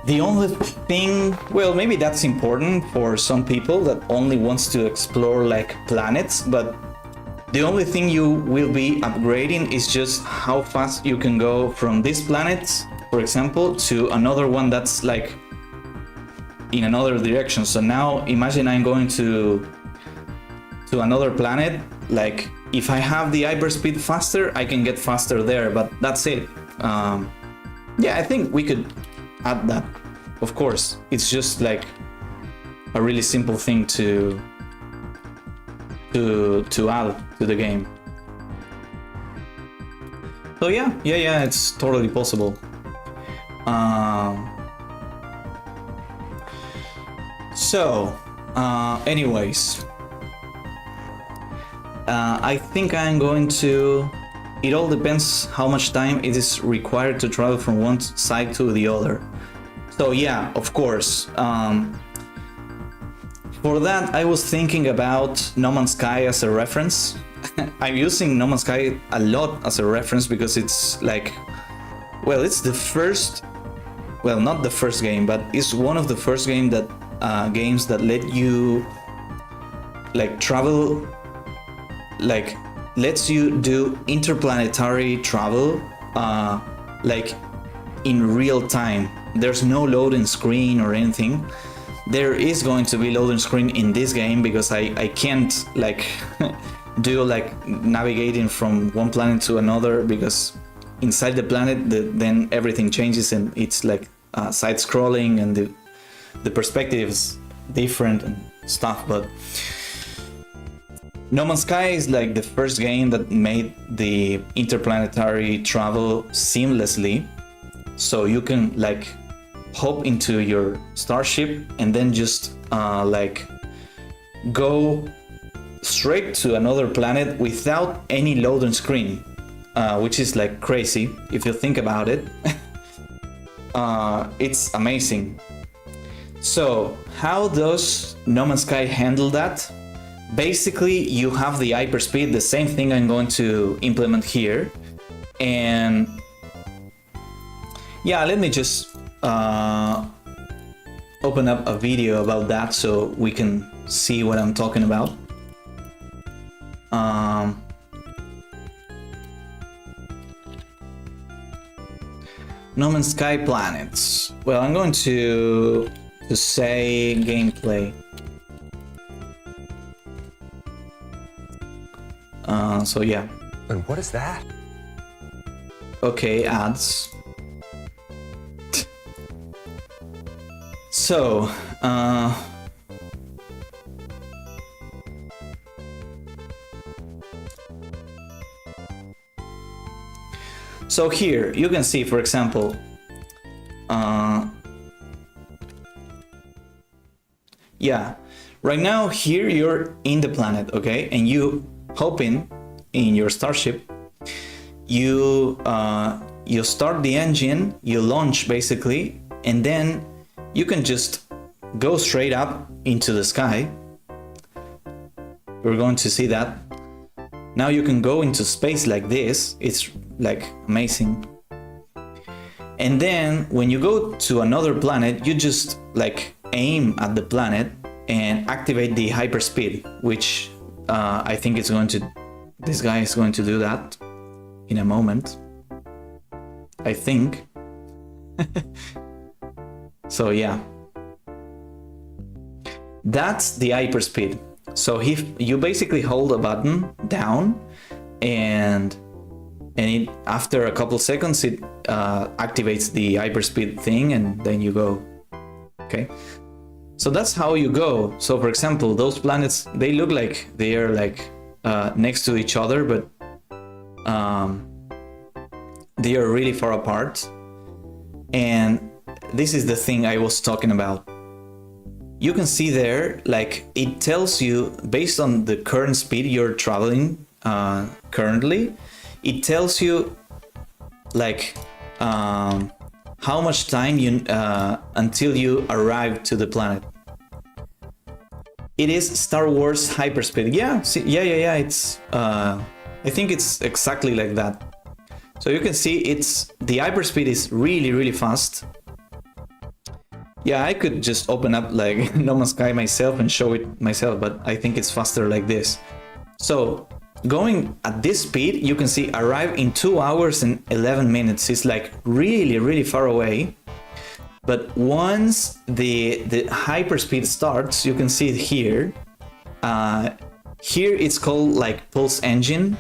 the only thing, well, maybe that's important for some people that only wants to explore like planets, but the only thing you will be upgrading is just how fast you can go from this planet, for example, to another one that's like in another direction. So now imagine I'm going to another planet, like if I have the hyperspeed faster, I can get faster there, but that's it. Yeah, I think we could add that. Of course, it's just like a really simple thing to add to the game. So yeah, it's totally possible. Anyways, I think I'm going to. It all depends how much time it is required to travel from one side to the other. So yeah, of course. For that, I was thinking about No Man's Sky as a reference. I'm using No Man's Sky a lot as a reference because it's like, well, it's the first, well, not the first game, but it's one of the first games that let you like travel, like lets you do interplanetary travel, like in real time. There's no loading screen or anything. There is going to be loading screen in this game because I can't like do like navigating from one planet to another, because inside the planet then everything changes and it's like side scrolling and the perspective is different and stuff. But No Man's Sky is like the first game that made the interplanetary travel seamlessly, so you can like hop into your starship and then just like go straight to another planet without any loading screen, which is like crazy if you think about it. It's amazing. So how does No Man's Sky handle that? Basically, you have the hyperspeed, the same thing I'm going to implement here. And yeah, let me just open up a video about that so we can see what I'm talking about. No Man's Sky planets. Well, I'm going to say gameplay. So yeah. And what is that? Okay, ads. So, so here you can see, for example, yeah, right now here you're in the planet, okay, and you hop in your starship. You start the engine, you launch basically, and then you can just go straight up into the sky. We're going to see that. Now you can go into space like this. It's like amazing. And then when you go to another planet, you just like aim at the planet and activate the hyperspeed, which I think it's going to, this guy is going to do that in a moment, I think. So yeah, that's the hyperspeed. So if you basically hold a button down and and it, after a couple seconds, it activates the hyperspeed thing, and then you go. Okay, so that's how you go. So for example, those planets, they look like they are like next to each other, but they are really far apart. And this is the thing I was talking about. You can see there, like, it tells you based on the current speed you're traveling currently, it tells you like how much time you until you arrive to the planet. It is Star Wars hyperspeed. Yeah, see, yeah. It's I think it's exactly like that. So you can see it's the hyperspeed is really fast. Yeah, I could just open up like No Man's Sky myself and show it myself, but I think it's faster like this. So going at this speed, you can see arrive in 2 hours and 11 minutes. It's like really far away. But once the hyperspeed starts, you can see it here. Here it's called like pulse engine.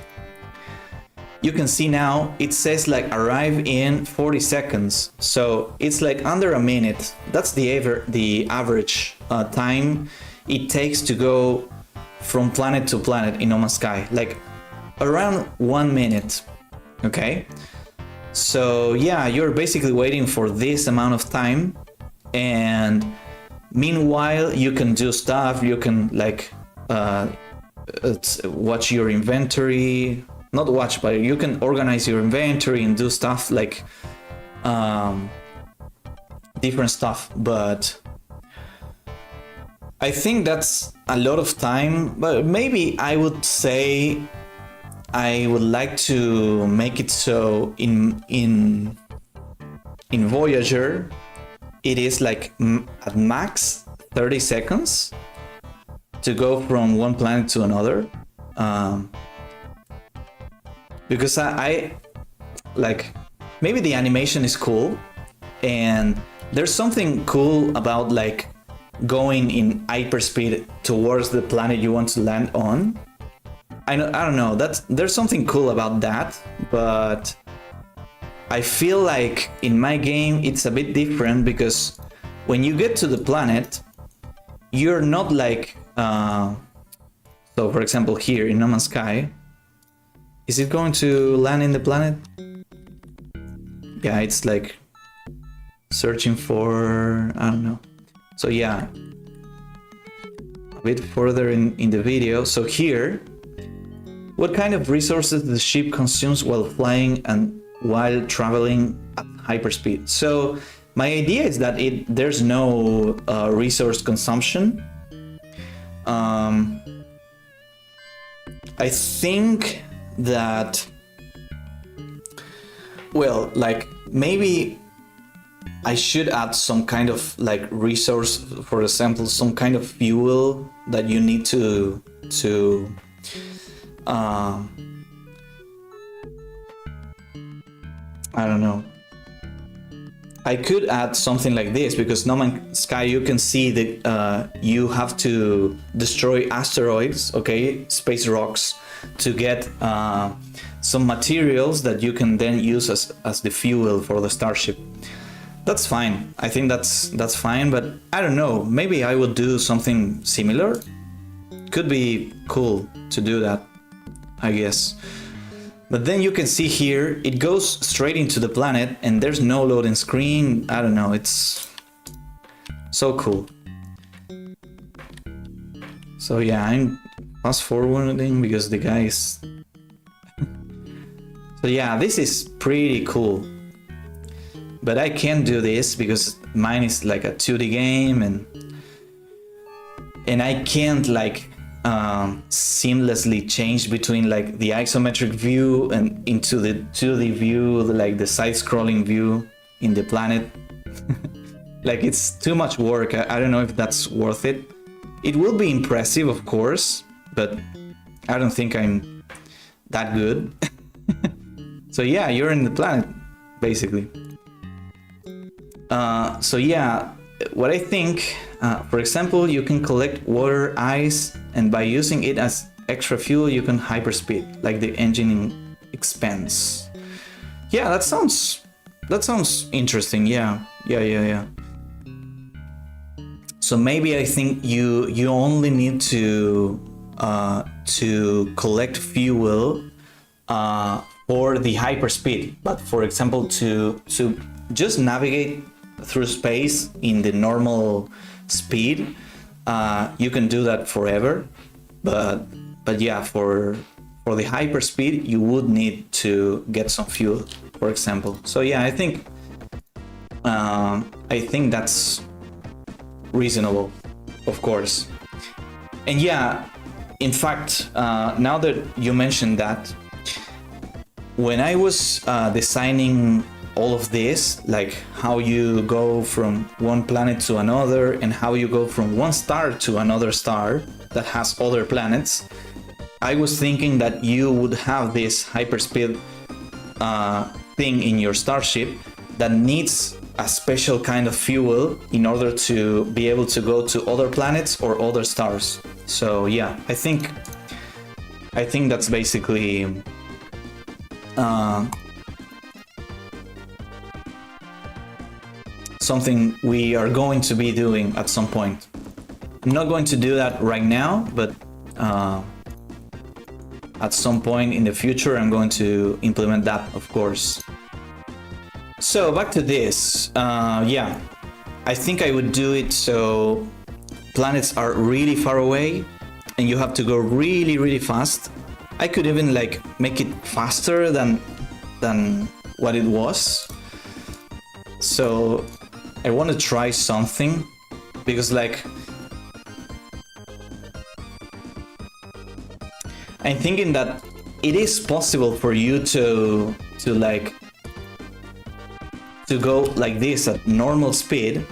You can see now it says like arrive in 40 seconds. So it's like under a minute. That's the average time it takes to go from planet to planet in No Man's Sky. Like around 1 minute. Okay. So yeah, you're basically waiting for this amount of time, and meanwhile you can do stuff. You can like watch your inventory, not watch, but you can organize your inventory and do stuff like different stuff. But I think that's a lot of time, but maybe I would say I would like to make it so in Voyager it is like at max 30 seconds to go from one planet to another, because I like, maybe the animation is cool and there's something cool about like going in hyperspeed towards the planet you want to land on. I don't know, there's something cool about that, but I feel like in my game it's a bit different, because when you get to the planet, you're not like so for example here in No Man's Sky, is it going to land in the planet? Yeah, it's like searching for, I don't know. So yeah, a bit further in the video. So here, what kind of resources the ship consumes while flying and while traveling at hyperspeed? So my idea is that there's no resource consumption. I think that, well, like maybe I should add some kind of like resource, for example, some kind of fuel that you need to I don't know. I could add something like this, because No Man's Sky, you can see that you have to destroy asteroids, okay, space rocks, to get some materials that you can then use as the fuel for the starship. That's fine. I think that's fine, but I don't know. Maybe I would do something similar. Could be cool to do that, I guess. But then you can see here, it goes straight into the planet and there's no loading screen. I don't know, it's so cool. So yeah, I'm fast forwarding because the guy is... So yeah, this is pretty cool. But I can't do this because mine is like a 2D game, and I can't like seamlessly change between like the isometric view and into the 2D view, like the side-scrolling view in the planet. Like, it's too much work. I don't know if that's worth it. It will be impressive, of course, but I don't think I'm that good. So yeah, you're in the planet, basically. So yeah, what I think, for example, you can collect water, ice, and by using it as extra fuel, you can hyperspeed, like the engine in expense. Yeah, that sounds interesting. Yeah. So maybe I think you only need to collect fuel for the hyperspeed, but for example to just navigate through space in the normal speed, you can do that forever, but yeah, for the hyperspeed you would need to get some fuel, for example. So yeah, I think that's reasonable, of course. And yeah, in fact, now that you mentioned that, when I was designing all of this, like how you go from one planet to another and how you go from one star to another star that has other planets, I was thinking that you would have this hyperspeed thing in your starship that needs a special kind of fuel in order to be able to go to other planets or other stars. So yeah, I think that's basically something we are going to be doing at some point. I'm not going to do that right now, but at some point in the future I'm going to implement that, of course. So back to this, yeah, I think I would do it so planets are really far away and you have to go really, really fast. I could even like make it faster than what it was. So I want to try something, because like I'm thinking that it is possible for you to go like this at normal speed.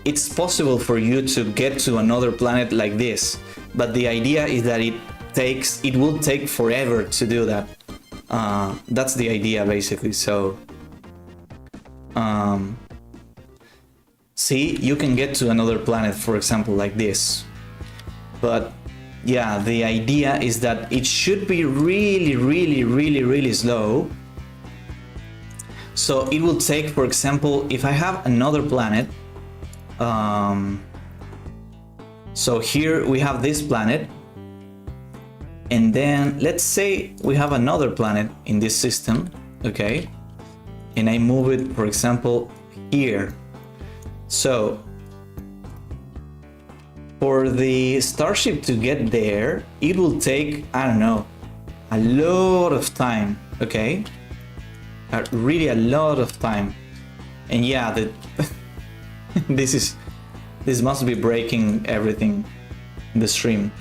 It's possible for you to get to another planet like this, but the idea is that it will take forever to do that. That's the idea basically. So see, you can get to another planet, for example, like this, but yeah, the idea is that it should be really, really, really, really slow. So it will take, for example, if I have another planet, so here we have this planet, and then let's say we have another planet in this system, okay? And I move it, for example, here. So for the starship to get there, it will take, I don't know, a lot of time, okay? Really a lot of time. And yeah, this must be breaking everything in the stream.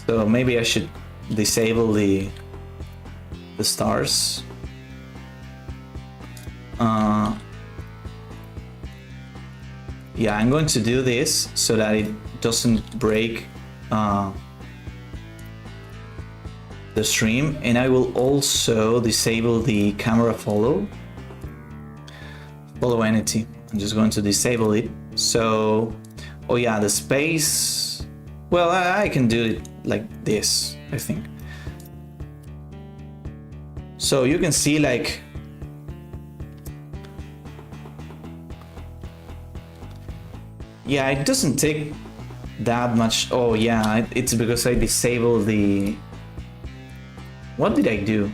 So maybe I should disable the stars. Yeah, I'm going to do this so that it doesn't break the stream, and I will also disable the camera follow entity. I'm just going to disable it. So, oh yeah, the space, well, I can do it like this, I think. So you can see like yeah, it doesn't take that much. Oh yeah, it's because I disabled the... What did I do?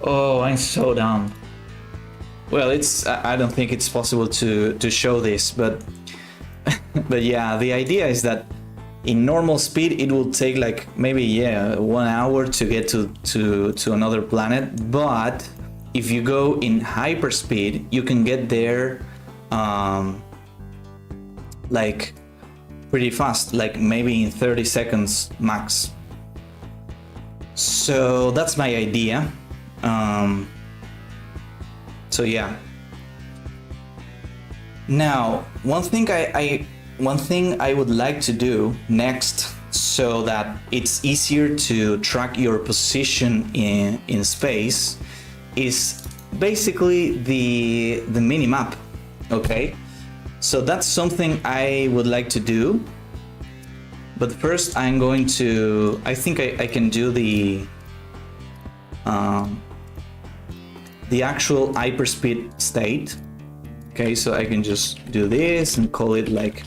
Oh, I'm so dumb. Well, I don't think it's possible to show this, but but yeah, the idea is that in normal speed it will take like maybe 1 hour to get to another planet, but if you go in hyperspeed, you can get there like pretty fast, like maybe in 30 seconds max. So that's my idea. So yeah. Now, one thing I would like to do next, so that it's easier to track your position in space, is basically the But first I'm going to, I think I can do the actual hyperspeed state. Okay, so I can just do this and call it like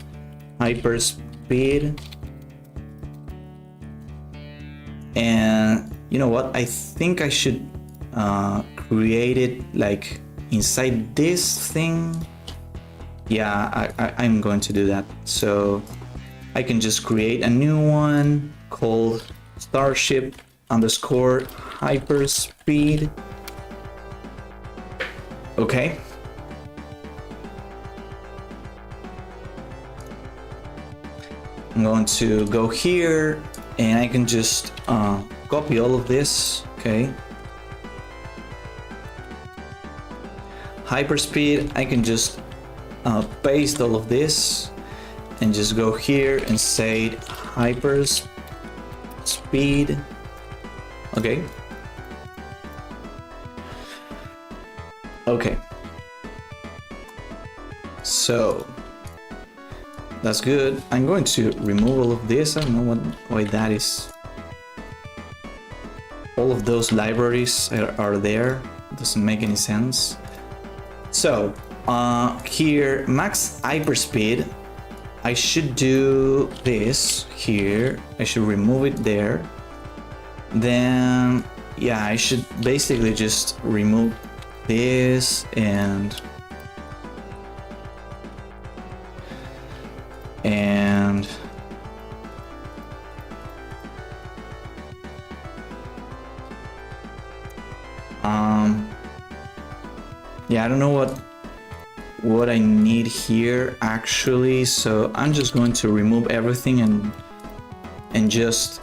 hyperspeed. And you know what? I think I should create it like inside this thing. Yeah, I'm going to do that. So I can just create a new one called Starship underscore hyperspeed. Okay. I'm going to go here and I can just copy all of this. Okay. Hyperspeed, I can just paste all of this and just go here and say hyperspeed. Okay. Okay. So that's good. I'm going to remove all of this. I don't know why that is. All of those libraries are there. Doesn't make any sense. So here, max hyperspeed. I should do this here. I should remove it there. Then, yeah, I should basically just remove this and yeah, I don't know what I need here actually, so I'm just going to remove everything and just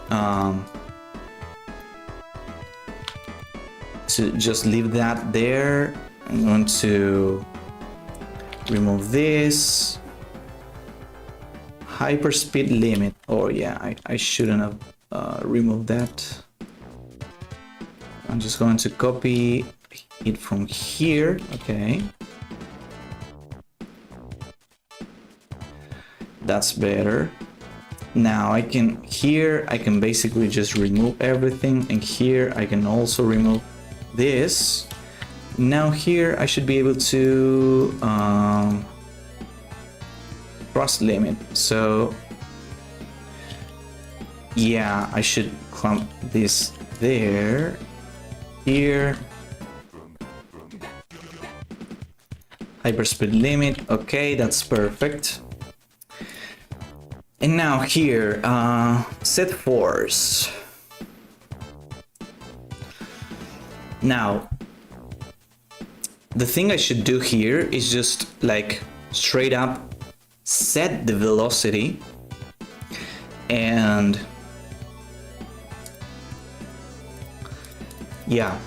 to just leave that there. I'm going to remove this hyperspeed limit. Oh yeah, I shouldn't have removed that. I'm just going to copy it from here. Okay, that's better. Now I can basically just remove everything, and here I can also remove this. Now here I should be able to cross limit. So yeah, I should clump this there. Here, hyperspeed limit. Okay, that's perfect. And now here, set force. Now, the thing I should do here is just like straight up set the velocity and yeah.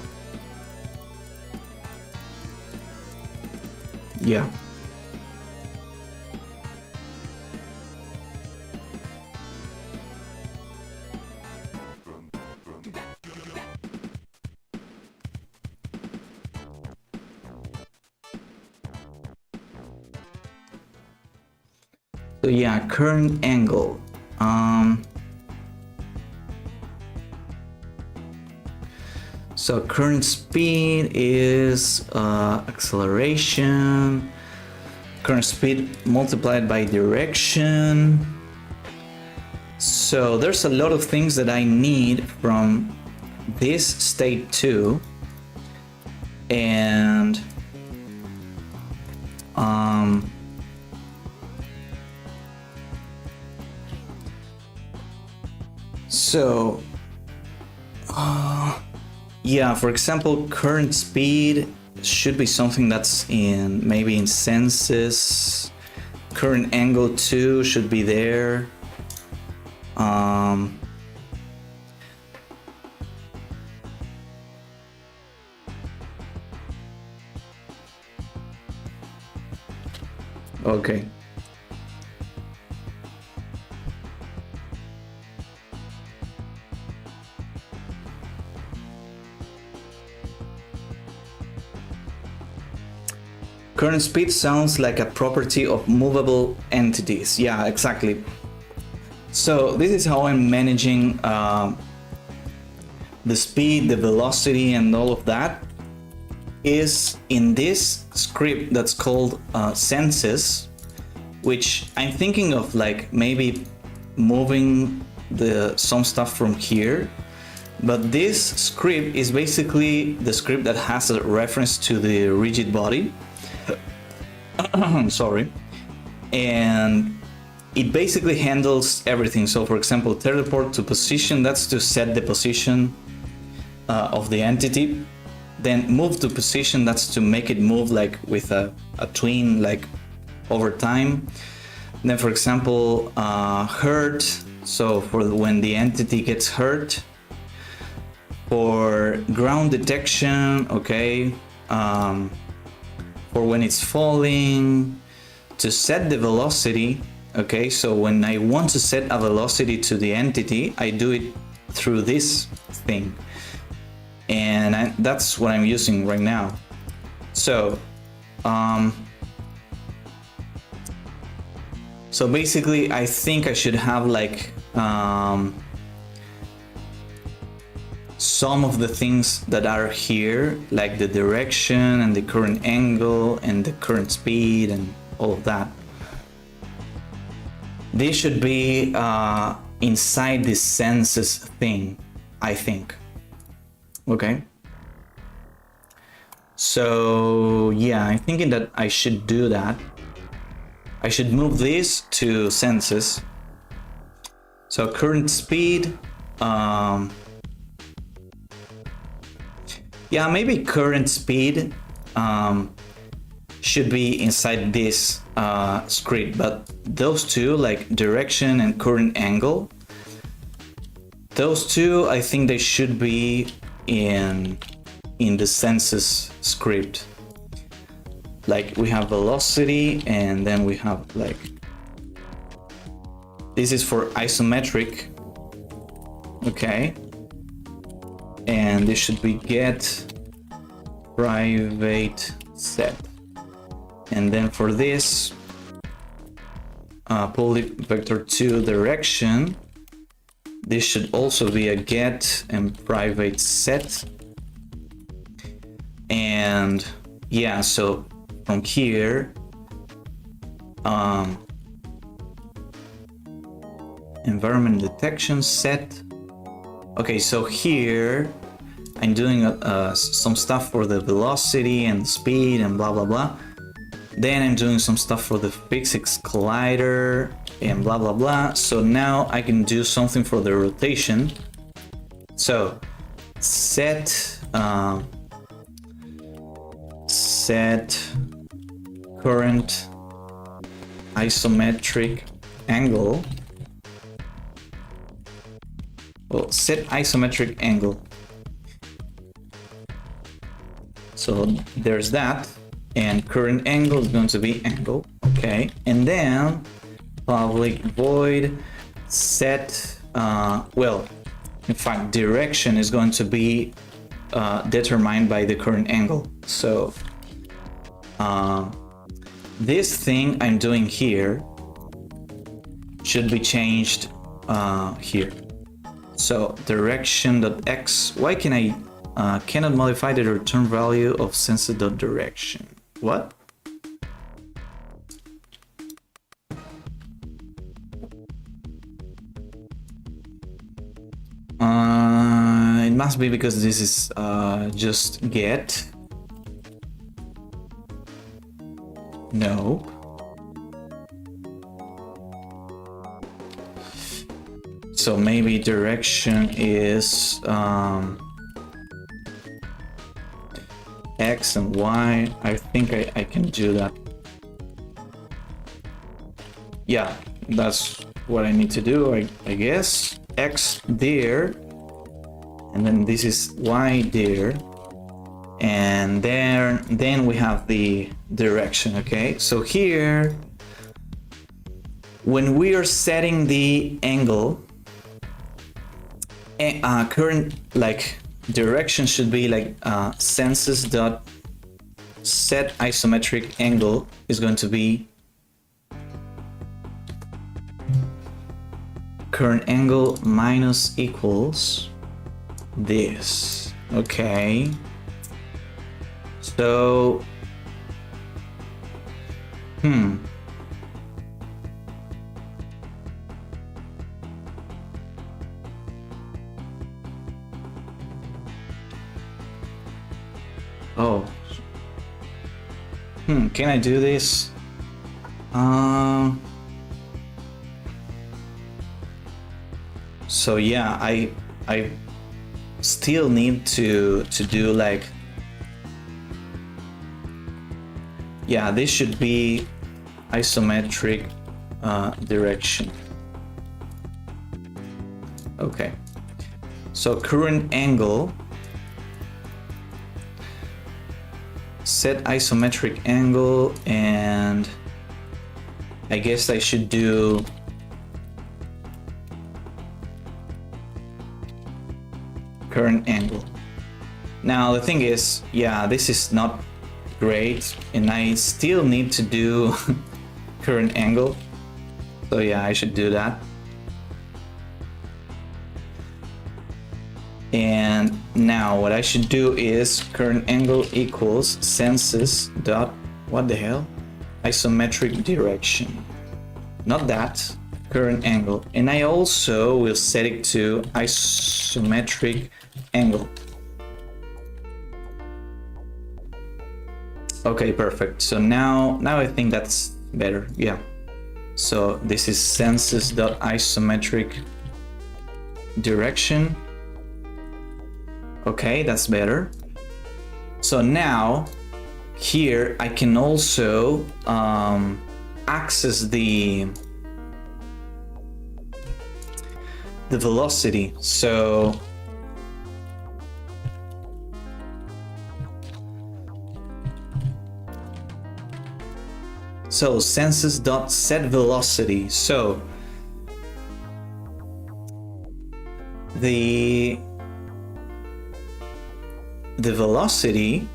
So yeah, current angle. So current speed is acceleration. Current speed multiplied by direction. So there's a lot of things that I need from this state too. And so yeah, for example, current speed should be something that's in maybe in senses. Current angle too should be there. Okay. Current speed sounds like a property of movable entities. Yeah, exactly. So this is how I'm managing the speed, the velocity, and all of that is in this script that's called senses, which I'm thinking of like maybe moving some stuff from here. But this script is basically the script that has a reference to the rigid body. Sorry. And it basically handles everything. So for example, teleport to position, that's to set the position of the entity. Then move to position, that's to make it move like with a tween, like over time. Then for example, hurt, so for when the entity gets hurt. For ground detection, okay, for when it's falling, to set the velocity, okay, so when I want to set a velocity to the entity, I do it through this thing, and that's what I'm using right now. So so basically I think I should have like some of the things that are here, like the direction and the current angle and the current speed and all of that. They should be inside this senses thing, I think. Okay. So yeah, I'm thinking that I should do that. I should move this to senses. So current speed, yeah, maybe current speed should be inside this script, but those two, like direction and current angle, those two, I think they should be in the senses script. Like we have velocity, and then we have like, this is for isometric, okay. And this should be get private set. And then for this, poly vector 2 direction, this should also be a get and private set. And yeah, so from here, environment detection set. Okay, so here I'm doing some stuff for the velocity and speed and blah blah blah. Then I'm doing some stuff for the physics collider and blah blah blah. So now I can do something for the rotation. So set current isometric angle. Well, set isometric angle. So there's that, and current angle is going to be angle, okay. And then public void set, well, in fact, direction is going to be determined by the current angle. So this thing I'm doing here should be changed here. So direction.x, why can I cannot modify the return value of senses.direction? What? It must be because this is just get. No. So maybe direction is X and Y. I think I can do that. Yeah, that's what I need to do, I guess. X there, and then this is Y there, and then we have the direction. Okay, so here when we are setting the angle, current like direction should be like senses dot set isometric angle is going to be current angle minus equals this. Okay. So, oh. Can I do this? So yeah, I still need to do like, yeah, this should be isometric direction. Okay, so current angle, set isometric angle, and I guess I should do current angle. Now the thing is, yeah, this is not great and I still need to do current angle. So yeah, I should do that. And now what I should do is current angle equals senses dot, what the hell? Isometric direction. Not that, current angle. And I also will set it to isometric angle. Okay, perfect. So now I think that's better. Yeah. So this is senses dot isometric direction. Okay, that's better. So now here I can also access the velocity. So senses dot set velocity. So the velocity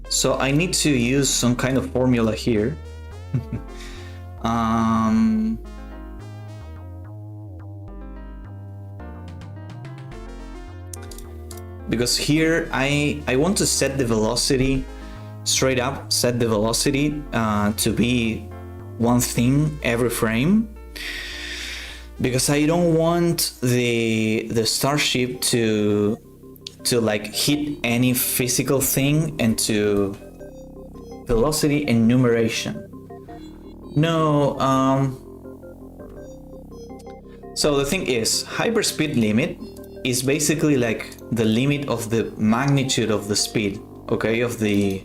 so I need to use some kind of formula here. Because here I want to set the velocity straight up, set the velocity to be one thing every frame, because I don't want the starship to like hit any physical thing and to velocity enumeration. No, so the thing is, hyperspeed limit is basically like the limit of the magnitude of the speed, okay, of the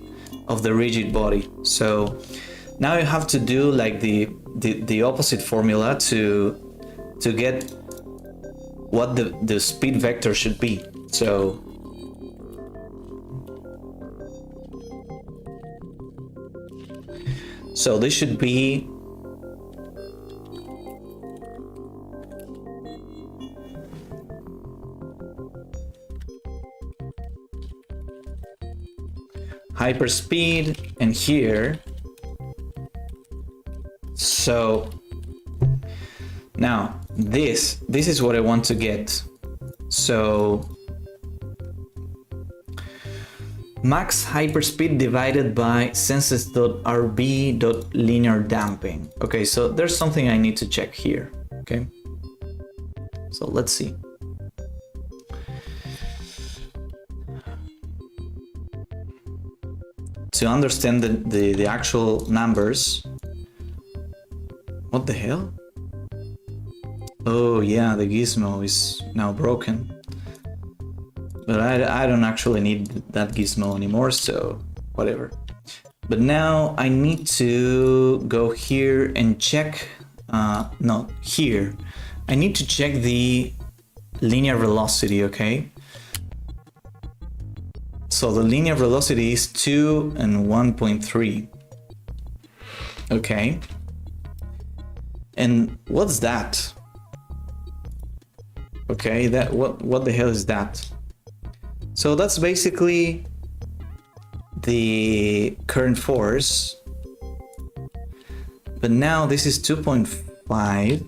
rigid body. So now you have to do like the opposite formula to get what the speed vector should be. So this should be hyperspeed, and here, so now this is what I want to get. So max hyperspeed divided by senses.rb.linear damping. Okay, so there's something I need to check here. Okay, so let's see. To understand the actual numbers. What the hell? Oh yeah, the gizmo is now broken. But I don't actually need that gizmo anymore, so whatever. But now I need to go here and check, no, here. I need to check the linear velocity, okay? So the linear velocity is 2 and 1.3. Okay. And what's that? Okay, that what the hell is that? So that's basically the current force. But now this is 2.5.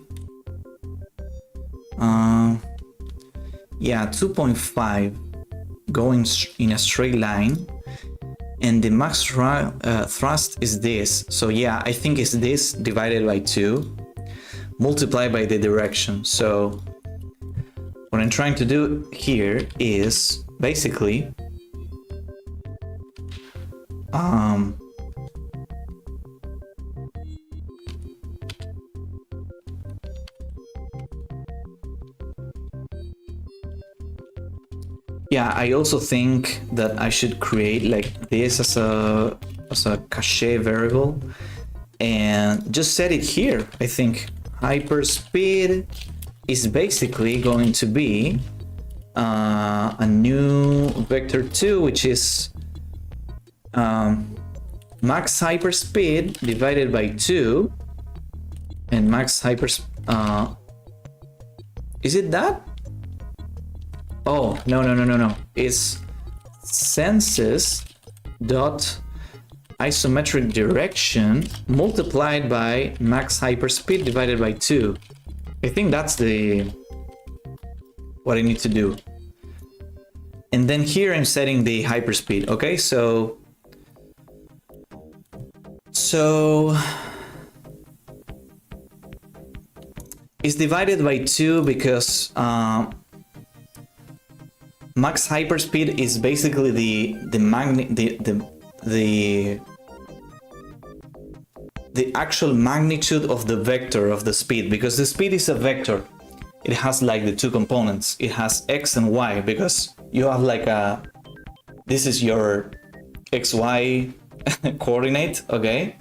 Yeah, 2.5 going in a straight line. And the max thrust is this. So yeah, I think it's this divided by 2 multiplied by the direction. So what I'm trying to do here is basically yeah, I also think that I should create like this as a cache variable and just set it here. I think hyperspeed is basically going to be a new vector 2, which is max hyperspeed divided by 2, and max hyperspeed. Is it that? Oh, no. It's senses dot isometric direction multiplied by max hyperspeed divided by 2. I think that's what I need to do. And then here I'm setting the hyperspeed. Okay, so it's divided by 2 because max hyperspeed is basically the actual magnitude of the vector of the speed, because the speed is a vector. It has like the 2 components. It has x and y, because you have like this is your xy coordinate, okay,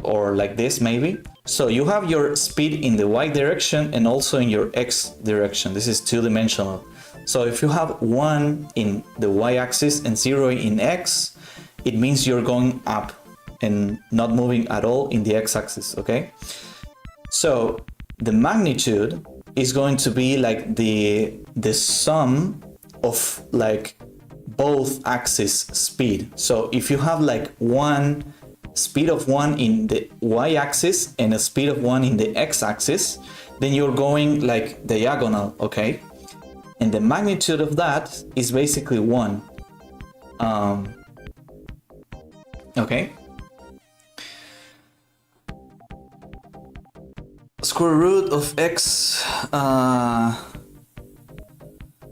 or like this maybe. So you have your speed in the y direction and also in your x direction. This is 2-dimensional. So if you have 1 in the y-axis and 0 in x, it means you're going up and not moving at all in the x-axis, okay? So the magnitude is going to be like the sum of like both axis speed. So if you have like speed of 1 in the y-axis and a speed of 1 in the x-axis, then you're going like diagonal, okay? And the magnitude of that is basically 1. Okay. Square root of x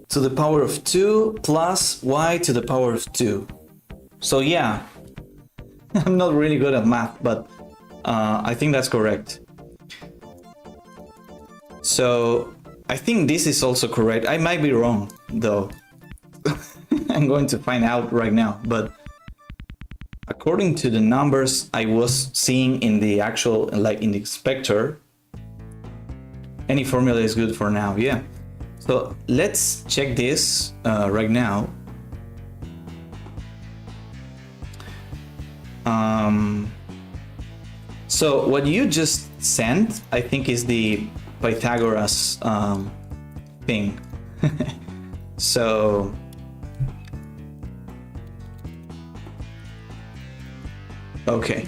to the power of 2 plus y to the power of 2. So yeah, I'm not really good at math, but I think that's correct. So I think this is also correct. I might be wrong though. I'm going to find out right now, but according to the numbers I was seeing in the actual, like in the inspector, any formula is good for now. Yeah. So let's check this right now. So what you just sent, I think, is the Pythagoras thing. So okay.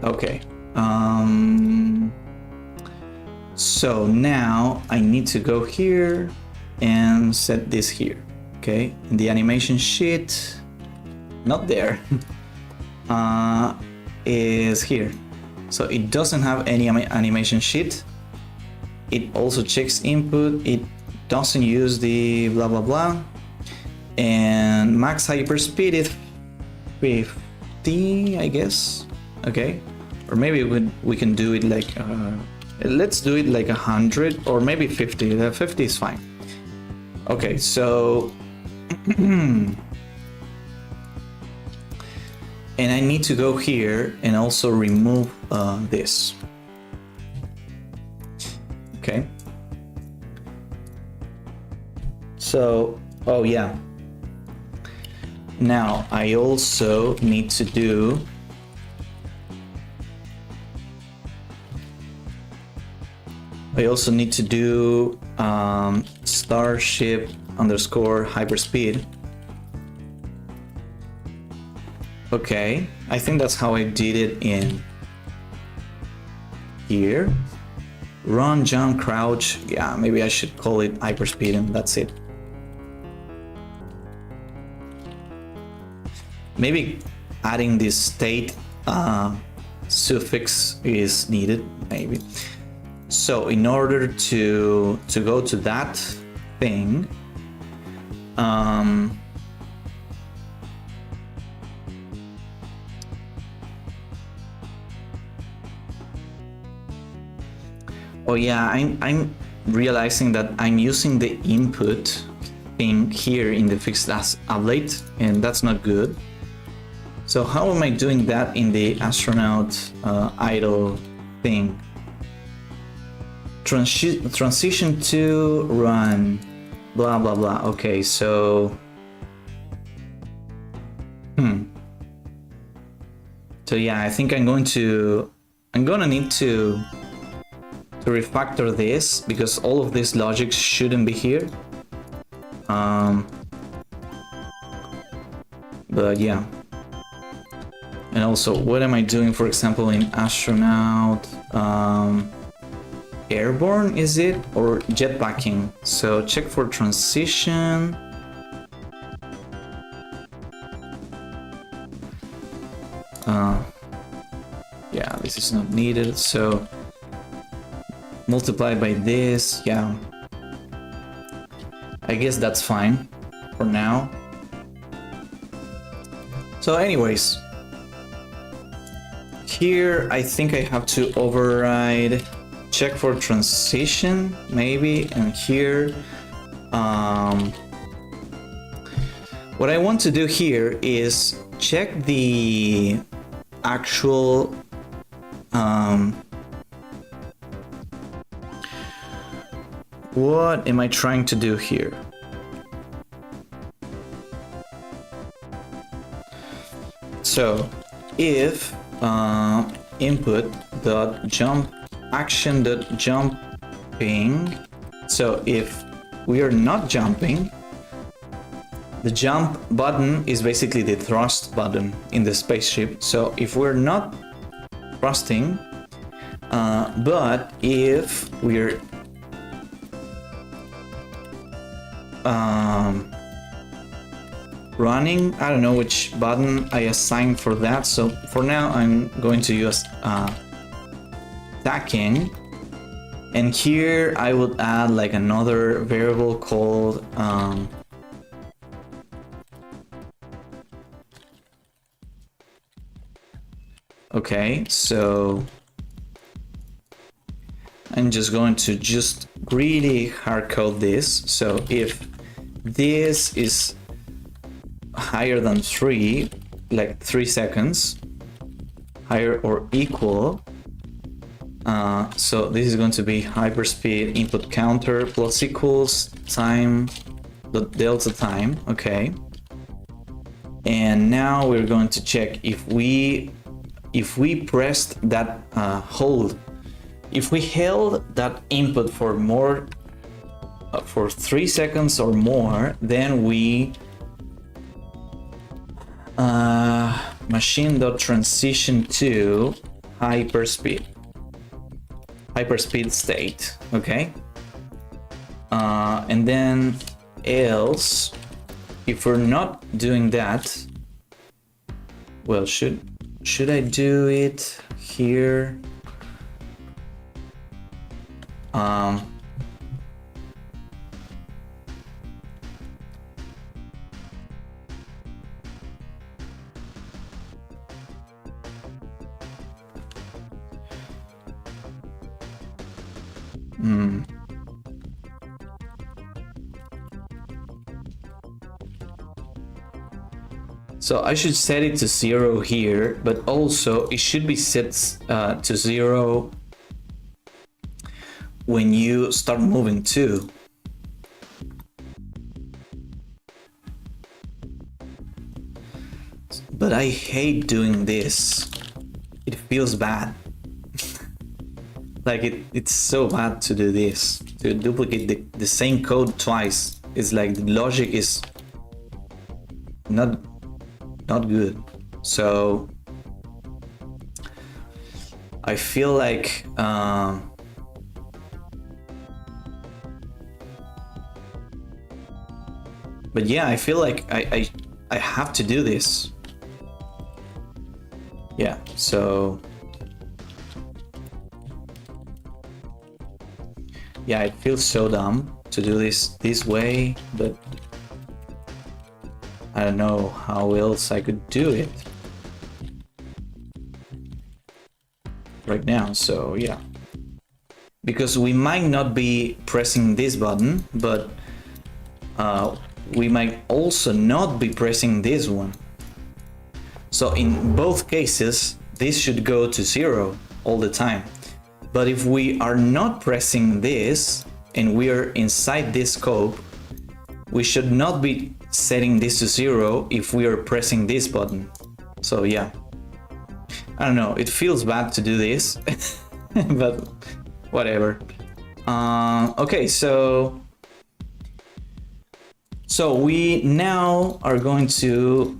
Okay. So now I need to go here and set this here. Okay, in the animation sheet, not there, is here. So it doesn't have any animation sheet. It also checks input. It doesn't use the blah blah blah. And max hyperspeed is 50, I guess. Okay, or maybe we can do it like let's do it like 100 or maybe 50. 50 is fine. Okay, so and I need to go here and also remove this. Okay. So, oh yeah. Now I also need to do I also need to do starship underscore hyperspeed. Okay, I think that's how I did it in here. Run, jump, crouch. Yeah, maybe I should call it hyperspeed and that's it. Maybe adding this state suffix is needed, maybe. So in order to go to that thing, oh yeah, I'm realizing that I'm using the input thing here in the fixed as update, and that's not good. So how am I doing that in the astronaut idle thing? Transition to run, blah blah blah. Okay, so so yeah, I think I'm gonna need to refactor this because all of this logic shouldn't be here. But yeah. And also, what am I doing, for example, in astronaut? Airborne, is it? Or jetpacking? So check for transition. Yeah, this is not needed. So multiply by this. Yeah. I guess that's fine for now. So anyways, here I think I have to override check for transition maybe, and here what I want to do here is check the actual what am I trying to do here? So if input dot jump action dot jumping, so if we are not jumping, the jump button is basically the thrust button in the spaceship. So if we're not thrusting, but if we're running, I don't know which button I assigned for that. So for now, I'm going to use tacking, and here I would add like another variable called okay, so I'm just going to just really hard code this. So if this is higher than 3, like 3 seconds, higher or equal, so this is going to be hyperspeed input counter plus equals time the delta time. Okay, and now we're going to check if we pressed that hold, if we held that input for more for 3 seconds or more, then we machine.transition to hyperspeed state. Okay, and then else, if we're not doing that, well, should I do it here? So I should set it to 0 here, but also it should be set to 0 when you start moving too. But I hate doing this. It feels bad. Like it's so bad to do this, to duplicate the same code twice. It's like the logic is not good. So I feel like but yeah, I feel like I have to do this. Yeah, so yeah, it feels so dumb to do this way, but I don't know how else I could do it right now. So yeah, because we might not be pressing this button, but we might also not be pressing this one. So in both cases, this should go to 0 all the time. But if we are not pressing this and we are inside this scope, we should not be setting this to 0 if we are pressing this button. So yeah, I don't know, it feels bad to do this, but whatever. Okay, so we now are going to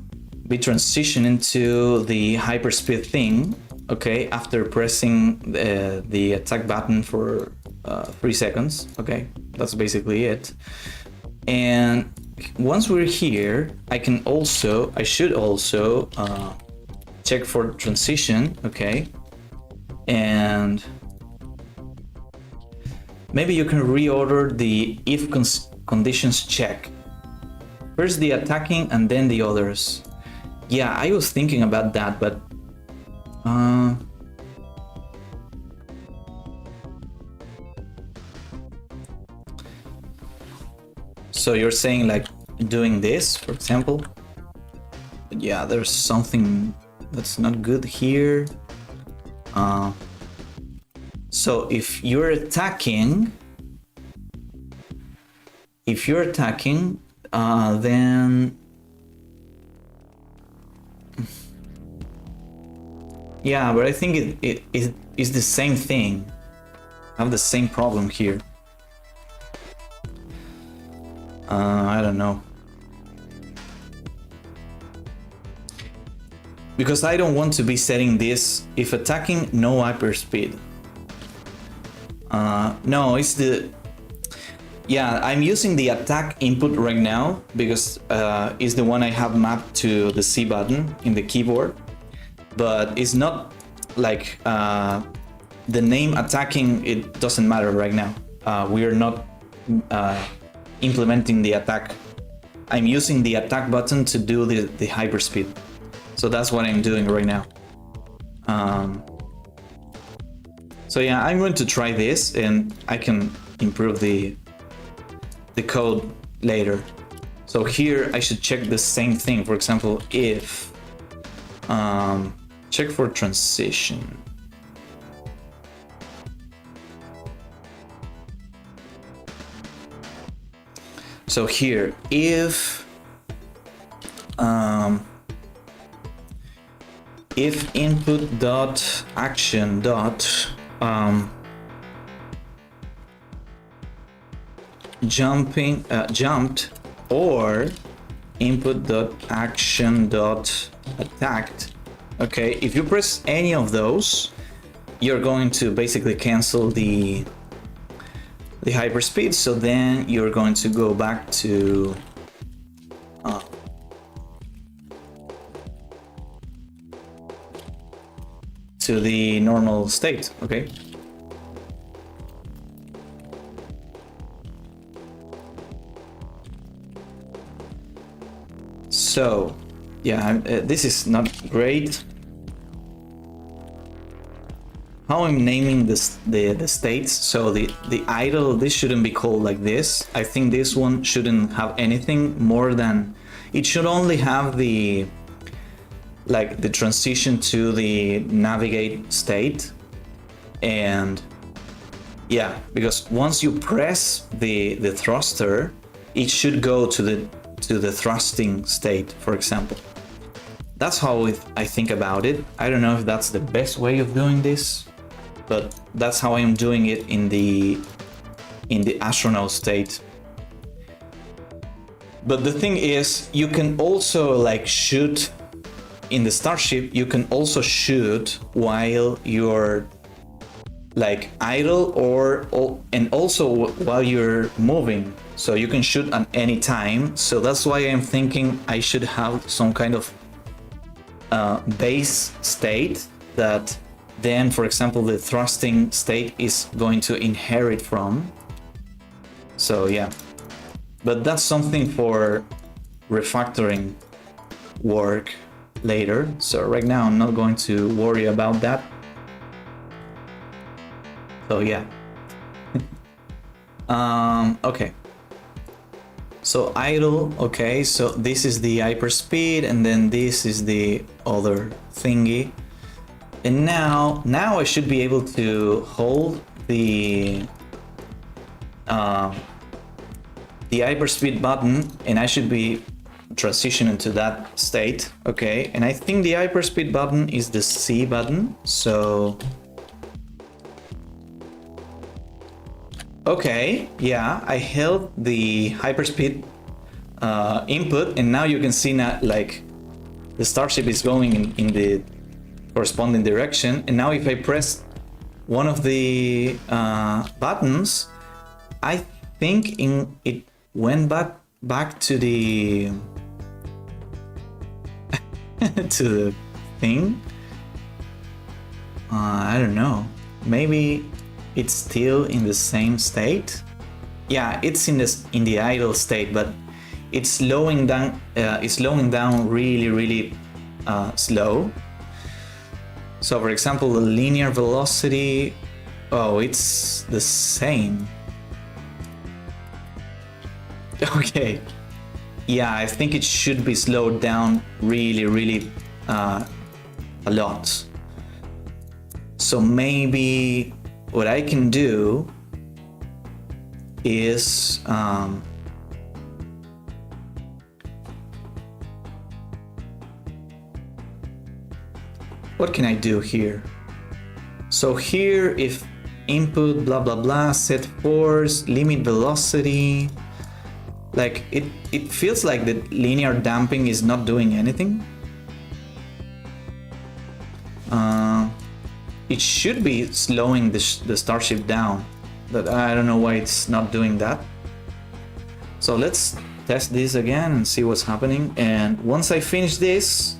be transitioning to the hyperspeed thing, okay, after pressing the attack button for 3 seconds. Okay, that's basically it. And once we're here, I should also check for transition, okay, and maybe you can reorder the if conditions check. First the attacking and then the others. Yeah, I was thinking about that, but so you're saying like doing this, for example? But yeah, there's something that's not good here. So if you're attacking, then yeah, but I think it is the same thing. I have the same problem here. I don't know. Because I don't want to be setting this if attacking, no hyperspeed. No, it's the... Yeah, I'm using the attack input right now because it's the one I have mapped to the C button in the keyboard. But it's not like the name attacking, it doesn't matter right now. We are not implementing the attack. I'm using the attack button to do the hyperspeed. So that's what I'm doing right now. So yeah, I'm going to try this and I can improve the code later. So here I should check the same thing. For example, if check for transition. So here, if input dot action dot jumped or input dot action dot attacked. Okay, if you press any of those, you're going to basically cancel the hyperspeed. So then you're going to go back to the normal state. Okay. So yeah, this is not great. How I'm naming this the states. So the idle, this shouldn't be called like this. I think this one shouldn't have anything more than, it should only have the transition to the navigate state. And yeah, because once you press the thruster, it should go to the thrusting state, for example. That's how I think about it. I don't know if that's the best way of doing this. but that's how I'm doing it in the astronaut state. But the thing is, you can also like shoot in the starship. You can also shoot while you're like idle and also while you're moving. So you can shoot at any time. So that's why I'm thinking I should have some kind of base state that then, for example, the thrusting state is going to inherit from. So yeah, but that's something for refactoring work later. So right now I'm not going to worry about that. So yeah. Okay. So idle, okay, so this is the hyperspeed and then this is the other thingy. And now I should be able to hold the hyperspeed button and I should be transitioning to that state, okay? And I think the hyperspeed button is the C button, so okay, yeah, I held the hyperspeed input and now you can see now like the starship is going in the corresponding direction. And now if I press one of the buttons, I think it went back to the to the thing. I don't know, maybe it's still in the same state. Yeah, it's in the idle state, but it's slowing down. It's slowing down really slow. So, for example, the linear velocity. Oh, it's the same. Okay. Yeah, I think it should be slowed down really a lot. So maybe what I can do is what can I do here? So here, if input blah blah blah, set force, limit velocity, like it feels like the linear damping is not doing anything. It should be slowing the starship down, but I don't know why it's not doing that. So let's test this again and see what's happening. And once I finish this,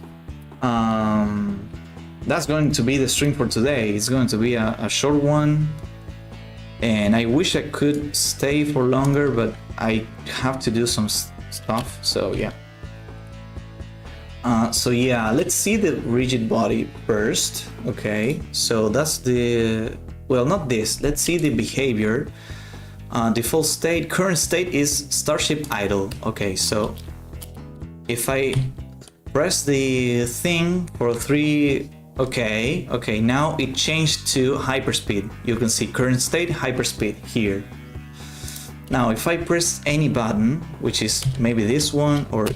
that's going to be the stream for today. It's going to be a short one, and I wish I could stay for longer, but I have to do some stuff. So yeah. So yeah, let's see the rigid body first. Okay, so that's the, well, not this. Let's see the behavior. Default state, current state is starship idle. Okay, so if I press the thing for 3, okay, now it changed to hyperspeed. You can see current state, hyperspeed here. Now if I press any button, which is maybe this one or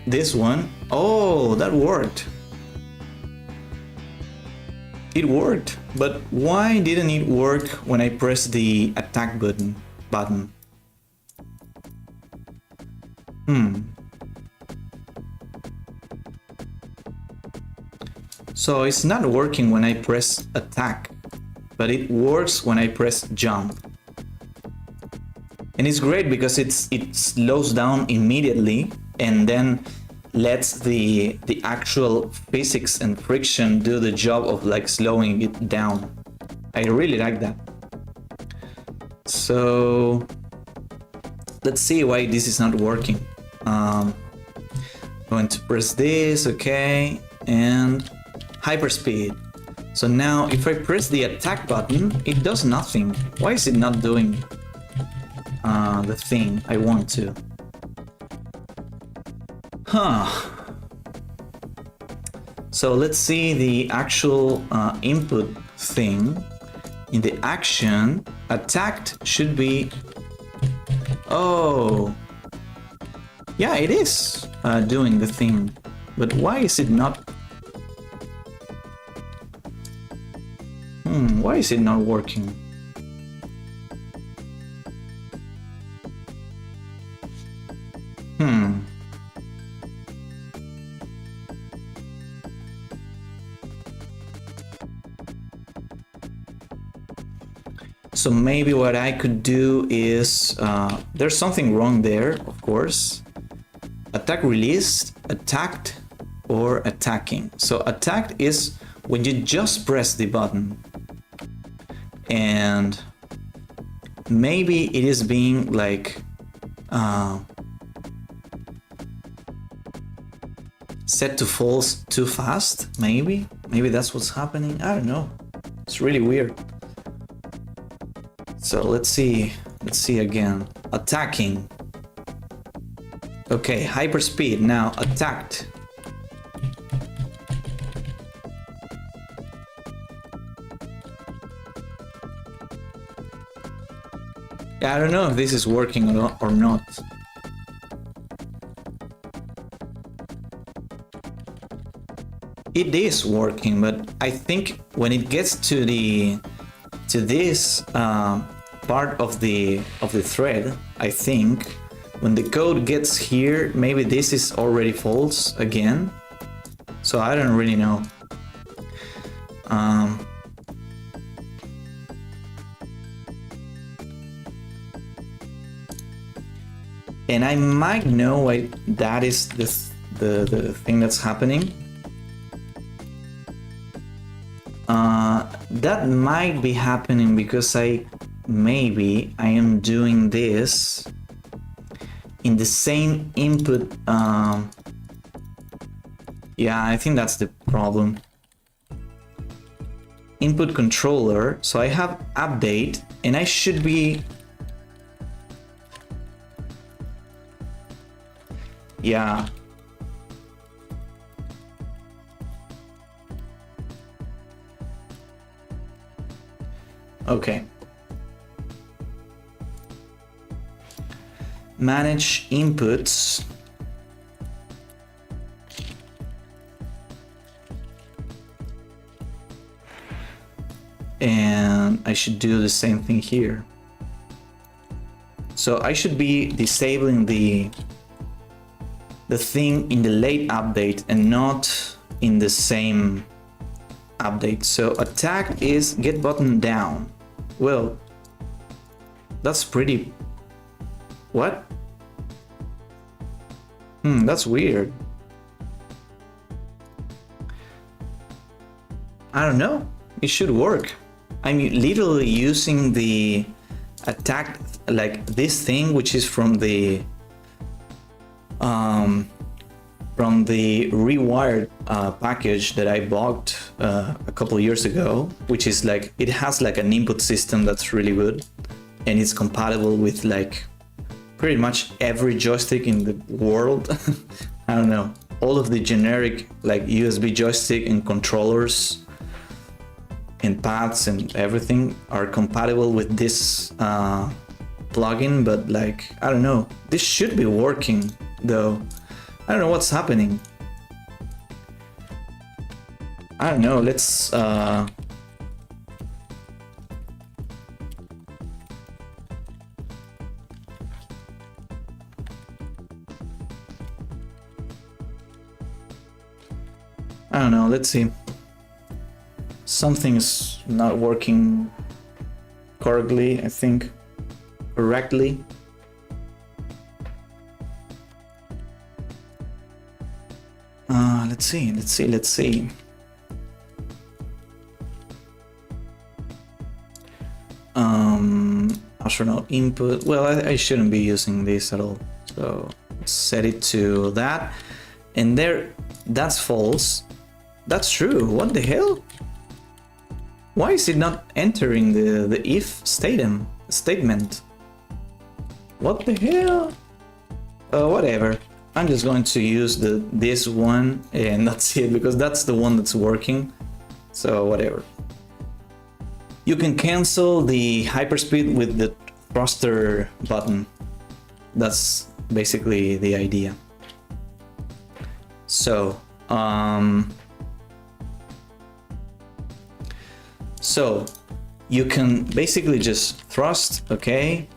this one, oh, that worked. It worked, but why didn't it work when I pressed the attack button? So it's not working when I press attack, but it works when I press jump. And it's great because it slows down immediately and then lets the actual physics and friction do the job of like slowing it down. I really like that. So let's see why this is not working. Going to press this, okay, and hyperspeed. So now if I press the attack button, it does nothing. Why is it not doing the thing I want to? So let's see the actual input thing. In the action, attacked should be, oh yeah, it is doing the thing, but why is it not? Why is it not working? So maybe what I could do is, there's something wrong there, of course. Attack released, attacked, or attacking. So attacked is when you just press the button. And maybe it is being like set to false too fast, maybe that's what's happening. I don't know, it's really weird. So let's see again. Attacking. Okay, hyperspeed. Now attacked. I don't know if this is working or not. It is working, but I think when it gets to this part of the thread, I think when the code gets here, maybe this is already false again. So I don't really know. And I might know why that is the thing that's happening. That might be happening because maybe I am doing this in the same input. Yeah, I think that's the problem. Input controller. So I have update and I should be. Yeah. Okay. Manage inputs. And I should do the same thing here. So I should be disabling the thing in the late update and not in the same update. So attack is get button down. Well, that's pretty. What? That's weird. I don't know. It should work. I'm literally using the attack, like this thing, which is from the rewired package that I bought a couple of years ago, which is like, it has like an input system that's really good, and it's compatible with like pretty much every joystick in the world. I don't know, all of the generic like USB joystick and controllers and pads and everything are compatible with this plugin, but like, I don't know, this should be working though. I don't know what's happening. I don't know, let's I don't know, let's see. Something's not working correctly, I think. Correctly. Let's see. Astronaut input. Well, I shouldn't be using this at all. So set it to that. And there, that's false. That's true. What the hell? Why is it not entering the if statement? What the hell? Whatever. I'm just going to use this one and that's it, because that's the one that's working. So whatever. You can cancel the hyperspeed with the thruster button. That's basically the idea. So you can basically just thrust, okay,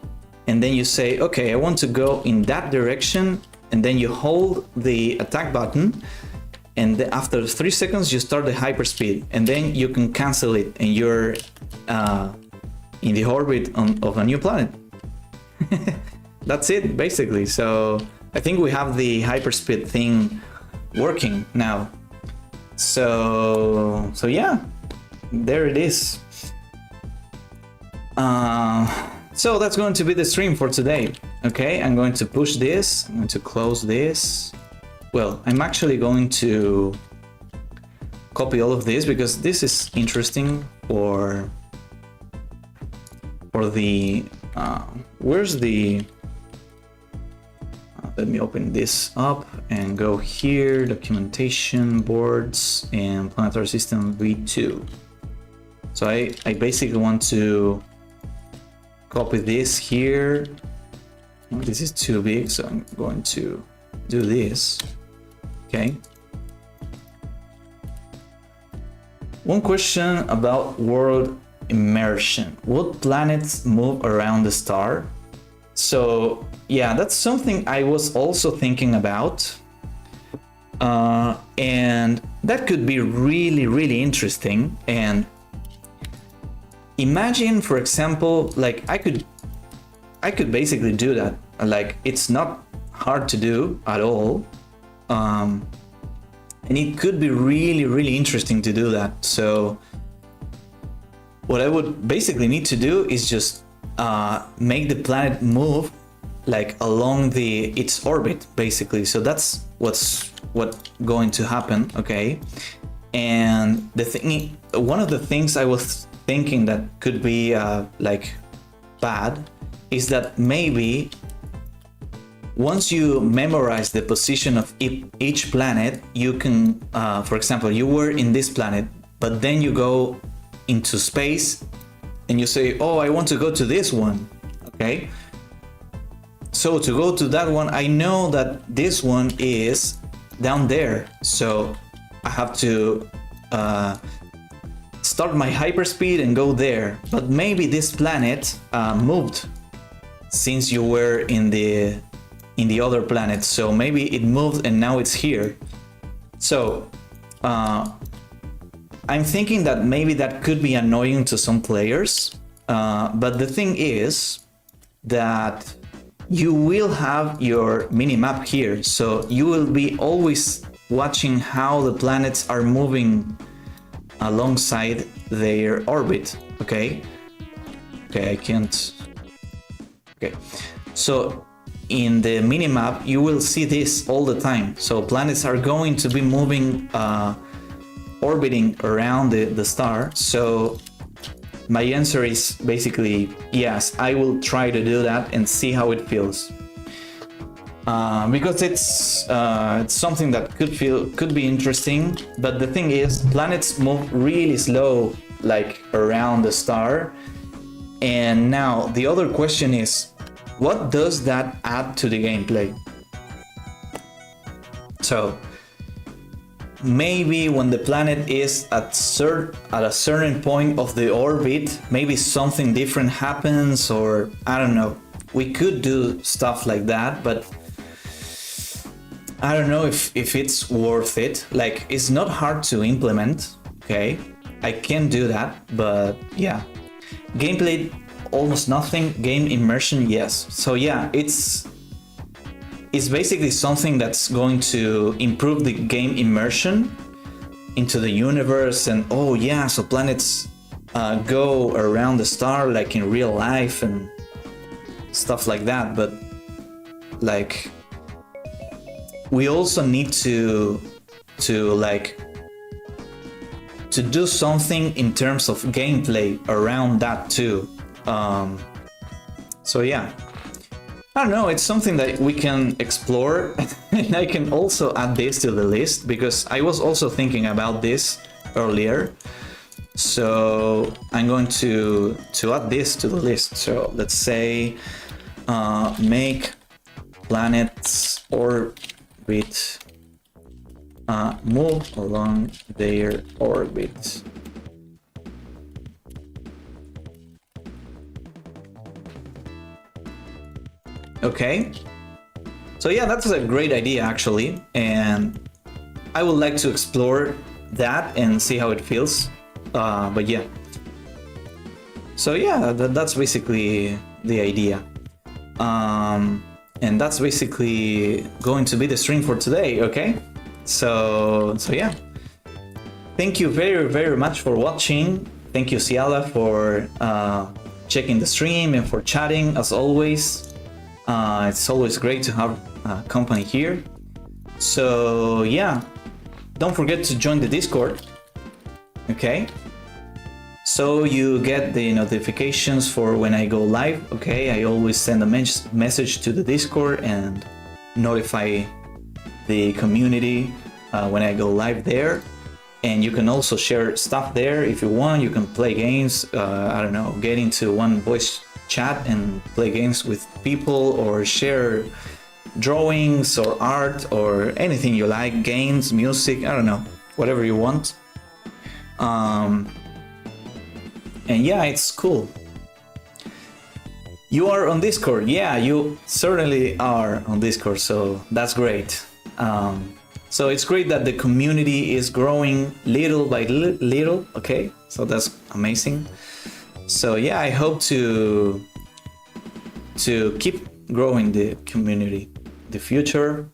and then you say, okay, I want to go in that direction, and then you hold the attack button, and after 3 seconds you start the hyperspeed, and then you can cancel it, and you're in the orbit of a new planet. That's it basically. So I think we have the hyperspeed thing working now. So yeah, there it is. So that's going to be the stream for today. Okay, I'm going to push this, I'm going to close this. Well, I'm actually going to copy all of this because this is interesting for the where's the let me open this up and go here, documentation, boards, and planetary system V2. So I basically want to copy this here. This is too big, so I'm going to do this. Okay. One question about world immersion. What planets move around the star? So yeah, that's something I was also thinking about. And that could be really, really interesting. And imagine, for example, like I could basically do that. Like, it's not hard to do at all. And it could be really, really interesting to do that. So what I would basically need to do is just make the planet move like along its orbit, basically. So that's what's going to happen, okay? And one of the things I was thinking that could be like bad is that maybe once you memorize the position of each planet, you can, for example, you were in this planet, but then you go into space and you say, oh, I want to go to this one, okay? So to go to that one, I know that this one is down there, so I have to start my hyperspeed and go there. But maybe this planet moved since you were in the other planet, so maybe it moved and now it's here. So I'm thinking that maybe that could be annoying to some players, but the thing is that you will have your minimap here, so you will be always watching how the planets are moving alongside their orbit, okay? Okay, I can't... Okay, so in the minimap, you will see this all the time. So planets are going to be moving, orbiting around the star. So my answer is basically yes, I will try to do that and see how it feels. Because it's something that could be interesting, but the thing is, planets move really slow, like around the star. And now the other question is, what does that add to the gameplay? So maybe when the planet is at a certain point of the orbit, maybe something different happens, or I don't know. We could do stuff like that, but I don't know if it's worth it. Like, it's not hard to implement, okay? I can do that, but yeah. Gameplay, almost nothing. Game immersion, yes. So yeah, it's basically something that's going to improve the game immersion into the universe. And oh yeah, so planets go around the star like in real life and stuff like that. But like, we also need to do something in terms of gameplay around that too. So yeah, I don't know, it's something that we can explore. And I can also add this to the list because I was also thinking about this earlier. So I'm going to add this to the list. So let's say make planets orbit move along their orbit. Okay. So yeah, that's a great idea actually, and I would like to explore that and see how it feels. But yeah. So yeah, that's basically the idea. And that's basically going to be the stream for today, okay? So yeah. Thank you very, very much for watching. Thank you, Ciala, for checking the stream and for chatting as always. It's always great to have company here. So yeah, don't forget to join the Discord, okay? So you get the notifications for when I go live, okay? I always send a message to the Discord and notify the community when I go live there. And you can also share stuff there if you want. You can play games, I don't know, get into one voice chat and play games with people, or share drawings or art or anything you like, games, music, I don't know, whatever you want. And yeah, it's cool. You are on Discord. Yeah, you certainly are on Discord, so that's great. So it's great that the community is growing little by little, okay? So that's amazing. So yeah, I hope to keep growing the community in the future.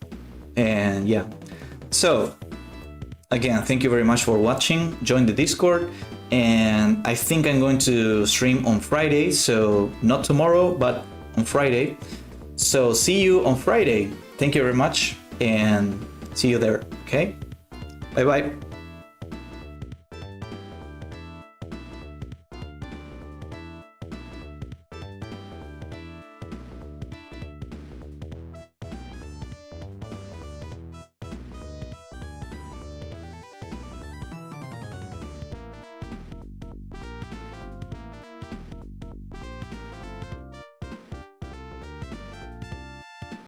And yeah, so again, thank you very much for watching. Join the Discord. And I think I'm going to stream on Friday, so not tomorrow, but on Friday. So see you on Friday. Thank you very much, and see you there, okay? Bye bye.